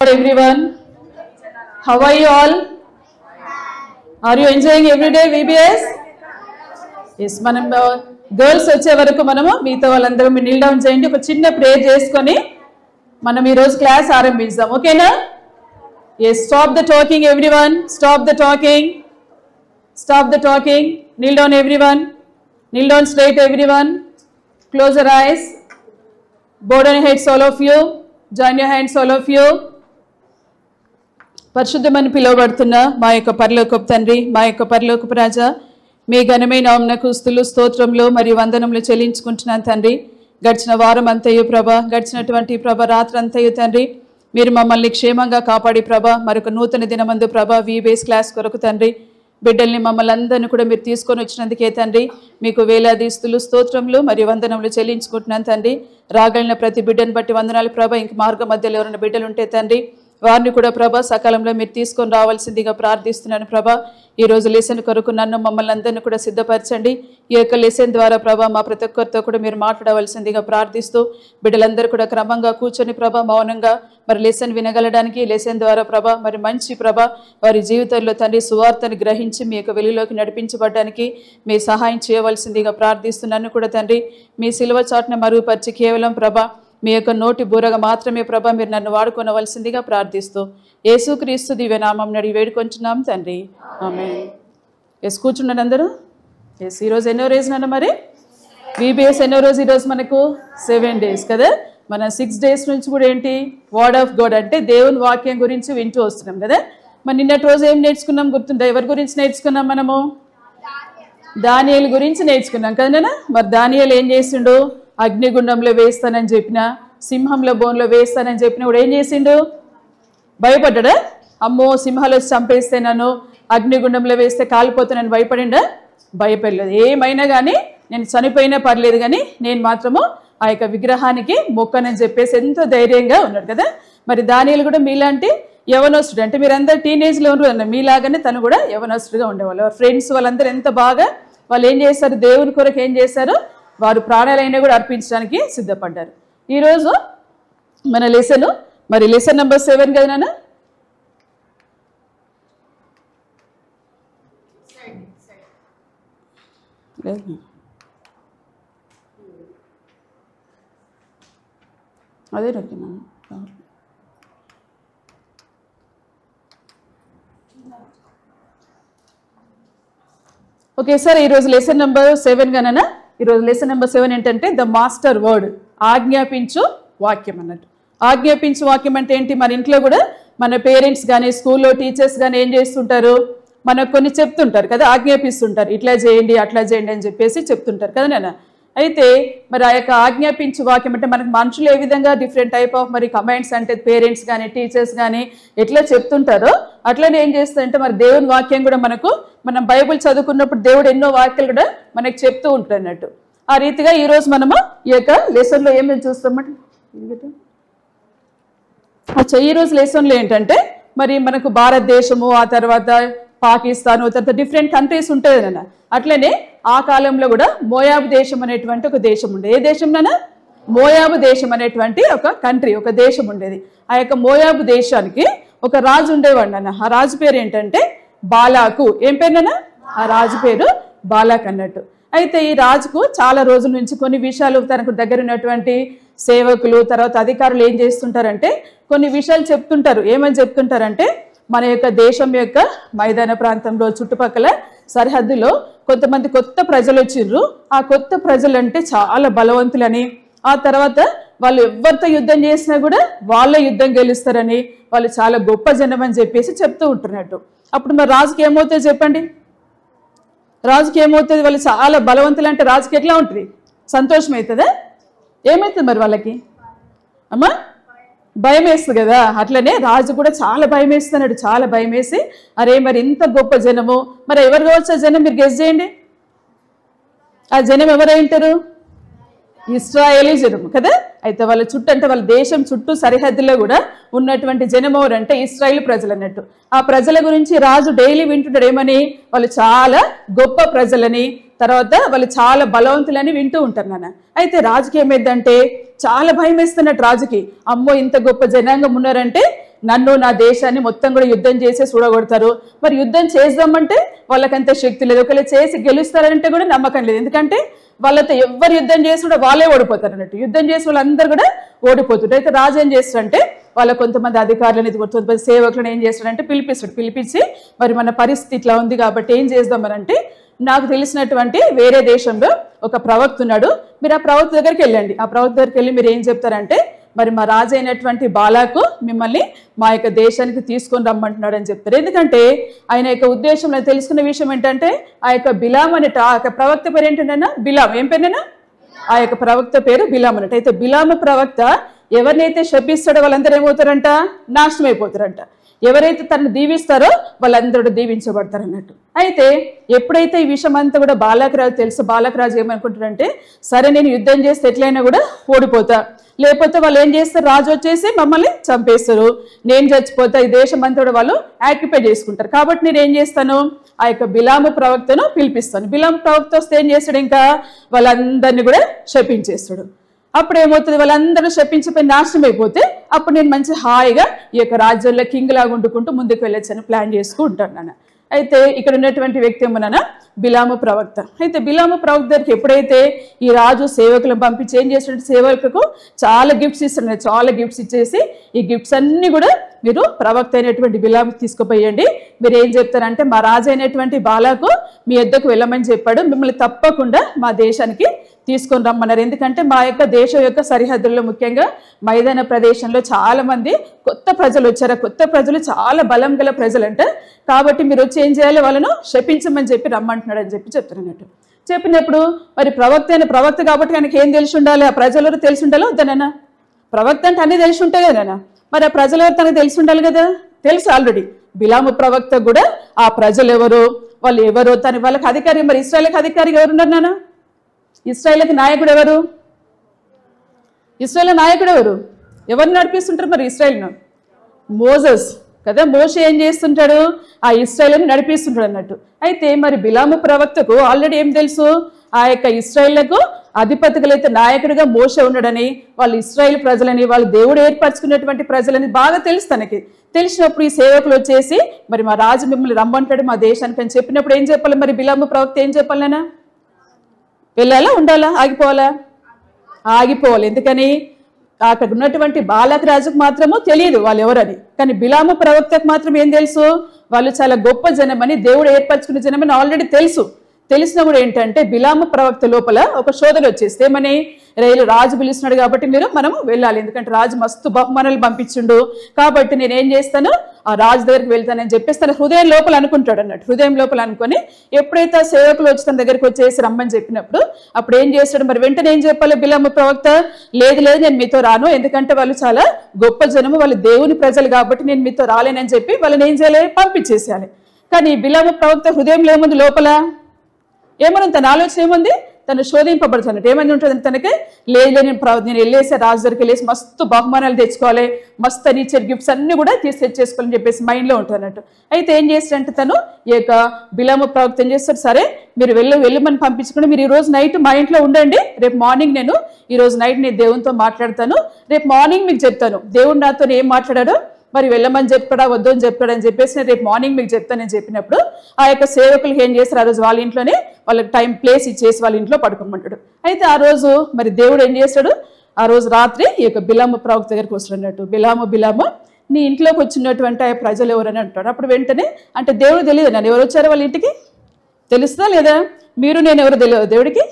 Everyone, how are you all? Are you enjoying every day VBS? Yes, మనం girls వచ్చే వరకు మనము మీతో వాళ్ళందరూ మీరు నీల్ డౌన్ చేయండి, ఒక చిన్న ప్రేయర్ చేసుకొని మనం ఈ రోజు క్లాస్ ఆరంభించాం. ఓకేనా? Yes, stop the talking everyone, stop the talking, stop the talking, kneel down everyone, kneel down straight everyone, close your eyes, bow down your heads all of you, join your hands all of you. పరిశుద్ధమని పిలువబడుతున్న మా యొక్క పరలోకపు తండ్రి, మా యొక్క పరలోకపు రాజా, మీ ఘనమైన నామమునకు స్తుతులు స్తోత్రములు మరియు వందనములు చెల్లించుకుంటున్నాను తండ్రి. గడిచిన వారం అంతయు ప్రభా, గడిచినటువంటి ప్రభా రాత్రి అంతయు తండ్రి మీరు మమ్మల్ని క్షేమంగా కాపాడి ప్రభా, మరొక నూతన దినమందు ప్రభా వీబేస్ క్లాస్ కొరకు తండ్రి బిడ్డల్ని మమ్మల్ని అందరినీ కూడా మీరు తీసుకొని వచ్చినందుకే తండ్రి మీకు వేలాది స్తుతులు స్తోత్రములు మరియు వందనములు చెల్లించుకుంటున్నాను తండ్రి. రాగలిగిన ప్రతి బిడ్డను బట్టి వందనాలు ప్రభా. ఇంక మార్గ మధ్యలో ఎవరైనా బిడ్డలు ఉంటే తండ్రి వారిని కూడా ప్రభా సకాలంలో మీరు తీసుకొని రావాల్సిందిగా ప్రార్థిస్తున్నాను ప్రభా. ఈరోజు లెసన్ కొరకు నన్ను మమ్మల్ని అందరినీ కూడా సిద్ధపరచండి. ఈ యొక్క లెసన్ ద్వారా ప్రభా మా ప్రతి ఒక్కరితో కూడా మీరు మాట్లాడవలసిందిగా ప్రార్థిస్తూ బిడ్డలందరూ కూడా క్రమంగా కూర్చొని ప్రభా మౌనంగా మరి లెసన్ వినగలడానికి, లెసన్ ద్వారా ప్రభా మరి మంచి ప్రభా వారి జీవితంలో తండ్రి సువార్తని గ్రహించి మీ యొక్క వెలుగులోకి నడిపించబడడానికి మీ సహాయం చేయవలసిందిగా ప్రార్థిస్తున్నాను కూడా తండ్రి. మీ సిలువ చాటును మరుగుపరిచి కేవలం ప్రభా మీ యొక్క నోటి బూరగా మాత్రమే ప్రభా మీరు నన్ను వాడుకొనవలసిందిగా ప్రార్థిస్తూ యేసుక్రీస్తు దివ్య నామం నడి వేడుకొంచున్నాం తండ్రి, ఆమేన్. ఎస్, కూర్చున్నాను అందరూ. ఎస్, ఈరోజు ఎన్నో రోజు నన్ను మరి వీబీఎస్ ఎన్నో రోజు ఈరోజు మనకు 7 days కదా. మన 6 days నుంచి కూడా ఏంటి వర్డ్ ఆఫ్ గాడ్ అంటే దేవుని వాక్యం గురించి వింటూ వస్తున్నాం కదా. మరి నిన్నటి రోజు ఏం నేర్చుకున్నాం గుర్తుందా? ఎవరి గురించి నేర్చుకున్నాం? మనము దానియేలు గురించి నేర్చుకున్నాం కదా. మరి దానియేలు ఏం చేసిండు? అగ్నిగుండంలో వేస్తానని చెప్పిన, సింహంలో బోన్లో వేస్తానని చెప్పిన కూడా ఏం చేసిండు? భయపడ్డా? అమ్మో సింహాలు వచ్చి చంపేస్తే నన్ను, అగ్నిగుండంలో వేస్తే కాలిపోతానని భయపడిండా? భయపడలేదు. ఏమైనా కానీ నేను చనిపోయినా పర్లేదు కానీ నేను మాత్రము ఆ యొక్క విగ్రహానికి మొక్కనని చెప్పేసి ఎంతో ధైర్యంగా ఉన్నాడు కదా. మరి దానియేలు కూడా మీలాంటి యవనస్తుడు, అంటే మీరందరూ టీనేజ్లో ఉన్నారు, మీలాగానే తను కూడా యవనస్తుడుగా ఉండేవాళ్ళు. ఫ్రెండ్స్ వాళ్ళందరూ ఎంత బాగా వాళ్ళు ఏం చేశారు? దేవుని కొరకు ఏం చేశారు? వారు ప్రాణాలైనా కూడా అర్పించడానికి సిద్ధపడ్డారు. ఈరోజు మన లెసన్ మరి లెసన్ నెంబర్ 7 కదా నాన్న. అదే రకనా. ఓకే సార్, ఈరోజు లెసన్ నెంబర్ 7 కన్నా. ఈరోజు లెసన్ నెంబర్ 7 ఏంటంటే ద మాస్టర్ వర్డ్, ఆజ్ఞాపించు వాక్యం అన్నట్టు. ఆజ్ఞాపించు వాక్యం అంటే ఏంటి? మన ఇంట్లో కూడా మన పేరెంట్స్ కానీ స్కూల్లో టీచర్స్ కానీ ఏం చేస్తుంటారు? మనకు కొన్ని చెప్తుంటారు కదా, ఆజ్ఞాపిస్తుంటారు, ఇట్లా చేయండి అట్లా చేయండి అని చెప్పేసి చెప్తుంటారు కదా నాన్న. అయితే మరి ఆ యొక్క ఆజ్ఞాపించు వాక్యం అంటే మనకు మనుషులు ఏ విధంగా డిఫరెంట్ టైప్ ఆఫ్ మరి కమాండ్స్ అంటే పేరెంట్స్ కానీ టీచర్స్ కానీ ఎట్లా చెప్తుంటారో అట్లనే ఏం చేస్తారంటే మరి దేవుని వాక్యం కూడా మనకు, మనం బైబుల్ చదువుకున్నప్పుడు దేవుడు ఎన్నో వాక్యాలు కూడా మనకు చెప్తూ ఉంటాడు అన్నట్టు. ఆ రీతిగా ఈరోజు మనము ఈ యొక్క లెసన్లో ఏమేమి చూస్తామంటే ఈరోజు లెసన్లో ఏంటంటే మరి మనకు భారతదేశము, ఆ తర్వాత పాకిస్తాన్, తర్వాత డిఫరెంట్ కంట్రీస్ ఉంటాయి నాన్న. అట్లనే ఆ కాలంలో కూడా మోయాబు దేశం అనేటువంటి ఒక దేశం ఉండేది. ఏ దేశం నాన్న? మోయాబు దేశం అనేటువంటి ఒక కంట్రీ, ఒక దేశం ఉండేది. ఆ యొక్క మోయాబు దేశానికి ఒక రాజు ఉండేవాడు నాన్న. ఆ రాజు పేరు ఏంటంటే బాలాకు. ఏం పేరు నాన్న? ఆ రాజు పేరు బాలాక్ అన్నట్టు. అయితే ఈ రాజుకు చాలా రోజుల నుంచి కొన్ని విషయాలు తనకు దగ్గర ఉన్నటువంటి సేవకులు తర్వాత అధికారులు ఏం చేస్తుంటారంటే కొన్ని విషయాలు చెప్తుంటారు. ఏమని చెప్తుంటారంటే మన యొక్క దేశం యొక్క మైదాన ప్రాంతంలో చుట్టుపక్కల సరిహద్దులో కొంతమంది కొత్త ప్రజలు వచ్చిండ్రు. ఆ కొత్త ప్రజలు అంటే చాలా బలవంతులని, ఆ తర్వాత వాళ్ళు ఎవరితో యుద్ధం చేసినా కూడా వాళ్ళే యుద్ధం గెలుస్తారని, వాళ్ళు చాలా గొప్ప జనం అని చెప్పేసి చెప్తూ ఉంటున్నట్టు. అప్పుడు మరి రాజుకి ఏమవుతుంది చెప్పండి? రాజుకి ఏమవుతుంది? వాళ్ళు చాలా బలవంతులు అంటే రాజుకి ఎట్లా ఉంటుంది? సంతోషం అవుతుందా? ఏమవుతుంది మరి వాళ్ళకి? అమ్మా భయం వేస్తుంది కదా. అట్లనే రాజు కూడా చాలా భయం వేస్తున్నాడు, చాలా భయం వేసి అరే మరి ఇంత గొప్ప జనము, మరి ఎవరు కావచ్చు ఆ జనం? మీరు గెస్ చేయండి. ఆ జనం ఎవరై ఉంటారు? ఇశ్రాయేలీ జనము కదా. అయితే వాళ్ళ చుట్టూ అంటే వాళ్ళ దేశం చుట్టూ సరిహద్దులో కూడా ఉన్నటువంటి జనం ఎవరంటే ఇశ్రాయేలు ప్రజలు అన్నట్టు. ఆ ప్రజల గురించి రాజు డైలీ వింటుంటాడు. ఏమని? వాళ్ళు చాలా గొప్ప ప్రజలని, తర్వాత వాళ్ళు చాలా బలవంతులని వింటూ ఉంటారు నాన్న. అయితే రాజుకి ఏమైందంటే చాలా భయం వేస్తున్నట్టు రాజుకి. అమ్మో ఇంత గొప్ప జనాంగం ఉన్నారంటే నన్ను నా దేశాన్ని మొత్తం కూడా యుద్ధం చేసి చూడగొడతారు. మరి యుద్ధం చేద్దామంటే వాళ్ళకంత శక్తి లేదు. ఒకవేళ చేసి గెలుస్తారంటే కూడా నమ్మకం లేదు. ఎందుకంటే వాళ్ళతో ఎవరు యుద్ధం చేసి కూడా వాళ్ళే ఓడిపోతారు అన్నట్టు. యుద్ధం చేసి వాళ్ళందరూ కూడా ఓడిపోతుంటారు. అయితే రాజు ఏం చేస్తాడంటే వాళ్ళ కొంతమంది అధికారులను కొంతమంది సేవకులను ఏం చేస్తాడంటే పిలిపించి మరి మన పరిస్థితి ఇట్లా ఉంది కాబట్టి ఏం చేద్దామనంటే నాకు తెలిసినటువంటి వేరే దేశంలో ఒక ప్రవక్త ఉన్నాడు, మీరు ఆ ప్రవక్త దగ్గరికి వెళ్ళండి. ఆ ప్రవక్త దగ్గరికి వెళ్ళి మీరు ఏం చెప్తారంటే మరి మా రాజు అయినటువంటి బాలాకు మిమ్మల్ని మా యొక్క దేశానికి తీసుకొని రమ్మంటున్నాడు అని చెప్తారు. ఎందుకంటే ఆయన యొక్క ఉద్దేశంలో తెలుసుకున్న విషయం ఏంటంటే ఆ యొక్క బిలాం అనేట ఆ యొక్క ప్రవక్త పేరు ఏంటంటే బిలాం. ఏం పేరునైనా ఆ యొక్క ప్రవక్త పేరు బిలాం అన్నట్టు. అయితే బిలాము ప్రవక్త ఎవరినైతే శపిస్తాడో వాళ్ళందరూ ఏమవుతారంట, నాశనం అయిపోతారంట. ఎవరైతే తనను దీవిస్తారో వాళ్ళందరూ దీవించబడతారు అన్నట్టు. అయితే ఎప్పుడైతే ఈ విషయం అంతా కూడా బాలాకు రాజు తెలుసు, బాలాకు రాజు ఏమనుకుంటాడంటే సరే నేను యుద్ధం చేస్తే ఎట్లయినా కూడా ఓడిపోతా, లేకపోతే వాళ్ళు ఏం చేస్తారు, రాజు వచ్చేసి మమ్మల్ని చంపేస్తారు, నేను చచ్చిపోతా, ఈ దేశం అంతా కూడా వాళ్ళు ఆక్యుపై చేసుకుంటారు. కాబట్టి నేను ఏం చేస్తాను, ఆ యొక్క బిలాము ప్రవక్తను పిలిపిస్తాను. బిలాము ప్రవక్త వస్తే ఏం చేస్తాడు, ఇంకా వాళ్ళందరినీ కూడా శపించేస్తాడు. అప్పుడు ఏమవుతుంది, వాళ్ళందరూ శపించిపోయి నాశనం అయిపోతే అప్పుడు నేను మంచి హాయిగా ఈ యొక్క రాజ్యంలో కింగ్ లాగా వండుకుంటూ ముందుకు వెళ్ళొచ్చని ప్లాన్ చేసుకుంటాను నాన్న. అయితే ఇక్కడ ఉన్నటువంటి వ్యక్తి ఏమన్నా బిలాము ప్రవక్త. అయితే బిలాము ప్రవక్త దగ్గరికి ఎప్పుడైతే ఈ రాజు సేవకులను పంపించి ఏం చేసినట్టు సేవకులకు చాలా గిఫ్ట్స్ ఇస్తున్నారు, చాలా గిఫ్ట్స్ ఇచ్చేసి ఈ గిఫ్ట్స్ అన్ని కూడా మీరు ప్రవక్త అయినటువంటి బిలాము తీసుకుపోయండి. మీరు ఏం చెప్తారంటే మా రాజు అయినటువంటి బాలాకు మీ యొద్దకు వెళ్ళమని చెప్పాడు, మిమ్మల్ని తప్పకుండా మా దేశానికి తీసుకొని రమ్మన్నారు. ఎందుకంటే మా యొక్క దేశం యొక్క సరిహద్దుల్లో ముఖ్యంగా మైదాన ప్రదేశంలో చాలా మంది కొత్త ప్రజలు వచ్చారు. కొత్త ప్రజలు చాలా బలం గల ప్రజలంట. కాబట్టి మీరు వచ్చి ఏం చేయాలి, వాళ్ళను శపించమని చెప్పి రమ్మంటున్నాడు అని చెప్పి చెప్తున్నట్టు. చెప్పినప్పుడు మరి ప్రవక్త కాబట్టి ఆయనకి ఏం తెలిసి ఉండాలి, ఆ ప్రజలు తెలిసి ఉండాలి వద్దనన్నా. ప్రవక్త అంటే అన్నీ తెలిసి ఉంటాయి కదా, మరి ఆ ప్రజలు ఎవరు తనకు తెలిసి ఉండాలి కదా. తెలుసు ఆల్రెడీ బిలాము ప్రవక్త కూడా ఆ ప్రజలు ఎవరు, వాళ్ళు ఎవరు, వాళ్ళకి అధికారి, మరి ఇశ్రాయేలుకి అధికారిగా ఎవరున్నారు నాన్న, ఇశ్రాయేలుకి నాయకుడు ఎవరు, ఇశ్రాయేలు నాయకుడు ఎవరు, ఎవరిని నడిపిస్తుంటారు మరి ఇశ్రాయేలును, మోసెస్ కదా. మోషే ఏం చేస్తుంటాడు, ఆ ఇశ్రాయేలుని నడిపిస్తుంటాడు అన్నట్టు. అయితే మరి బిలాము ప్రవక్తకు ఆల్రెడీ ఏం తెలుసు, ఆ యొక్క ఇశ్రాయేలుకు అధిపతిగలైతే నాయకుడిగా మోషే ఉన్నాడని, వాళ్ళు ఇశ్రాయేల్ ప్రజలని, వాళ్ళు దేవుడు ఏర్పరచుకున్నటువంటి ప్రజలని బాగా తెలుసు తనకి. తెలిసినప్పుడు ఈ సేవకులు వచ్చేసి మరి మా రాజు మిమ్మల్ని రమ్మంటాడు మా దేశానికి అని చెప్పినప్పుడు ఏం చెప్పాలి, మరి బిలాము ప్రవక్త ఏం చెప్పాలన్నా, వెళ్ళాలా ఉండాలా, ఆగిపోవాలా, ఆగిపోవాలి. ఎందుకని అక్కడ ఉన్నటువంటి బాలాకు రాజుకు మాత్రము తెలియదు వాళ్ళు ఎవరని, కానీ బిలాము ప్రవక్తకు మాత్రం ఏం తెలుసు, వాళ్ళు చాలా గొప్ప జనమని, దేవుడు ఏర్పరచుకున్న జనమని ఆల్రెడీ తెలుసు. తెలిసినా కూడా ఏంటంటే బిలాము ప్రవక్త లోపల ఒక శోధన వచ్చేస్తే ఏమని, రాజు పిలుస్తున్నాడు కాబట్టి మనము వెళ్ళాలి, ఎందుకంటే రాజు మస్తు బహుమానాలు పంపించిండు కాబట్టి నేను ఏం చేస్తాను, ఆ రాజు దగ్గరికి వెళ్తానని చెప్పేసి తన హృదయం లోపల అనుకుంటాడు అన్నట్టు. హృదయం లోపల అనుకొని ఎప్పుడైతే ఆ సేవకులు వచ్చి తన దగ్గరికి వచ్చేసి రమ్మని చెప్పినప్పుడు అప్పుడు ఏం చేస్తాడు, మరి వెంటనే ఏం చెప్పాలి బిలాము ప్రవక్త, లేదు నేను మీతో రాను, ఎందుకంటే వాళ్ళు చాలా గొప్ప జనము, వాళ్ళు దేవుని ప్రజలు కాబట్టి నేను మీతో రాలేనని చెప్పి వాళ్ళని ఏం చేయాలి, పంపించేసేయాలి. కానీ బిలాము ప్రవక్త హృదయంలో ఏముంది, లోపల ఏమన్నా తన ఆలోచన ఏముంది, తను శోధింపబడుతున్నట్టు ఏమైంది ఉంటుంది తనకి, లేదు నేను వెళ్ళేసి రాజు దగ్గరికి వెళ్ళేసి మస్తు బహుమానాలు తెచ్చుకోవాలి, మస్తు అని ఇచ్చే గిఫ్ట్స్ అన్ని కూడా తెచ్చేసుకోవాలని చెప్పేసి మైండ్లో ఉంటున్నట్టు. అయితే ఏం చేస్తారంటే తను ఈ యొక్క బిలాము ప్రవక్త ఏం చేస్తారు, సరే మీరు వెళ్ళమని పంపించుకుని మీరు ఈరోజు నైట్ మా ఇంట్లో ఉండండి, రేపు మార్నింగ్ ఈరోజు నైట్ నేను దేవునితో మాట్లాడతాను, రేపు మార్నింగ్ మీకు చెప్తాను దేవుడు నాతో ఏం మాట్లాడాడో, మరి వెళ్ళమని చెప్పాడా వద్దు అని చెప్పాడని చెప్పేసి నేను రేపు మార్నింగ్ మీకు చెప్తానని చెప్పినప్పుడు ఆ యొక్క సేవకులకు ఏం చేస్తారు, ఆ రోజు వాళ్ళ ఇంట్లోనే వాళ్ళకి టైం ప్లేస్ ఇచ్చేసి వాళ్ళ ఇంట్లో పడుకోమంటాడు. అయితే ఆ రోజు మరి దేవుడు ఏం చేస్తాడు, ఆ రోజు రాత్రి ఈ యొక్క బిలాము ప్రవక్త దగ్గరికి వస్తున్నట్టు, బిలాము నీ ఇంట్లోకి వచ్చినటువంటి ఆ ప్రజలు ఎవరని అంటాడు. అప్పుడు వెంటనే అంటే దేవుడు తెలియదు నన్ను ఎవరు వచ్చారో వాళ్ళ ఇంటికి, తెలుస్తుందా లేదా, మీరు నేను ఎవరు తెలియదు దేవుడికి,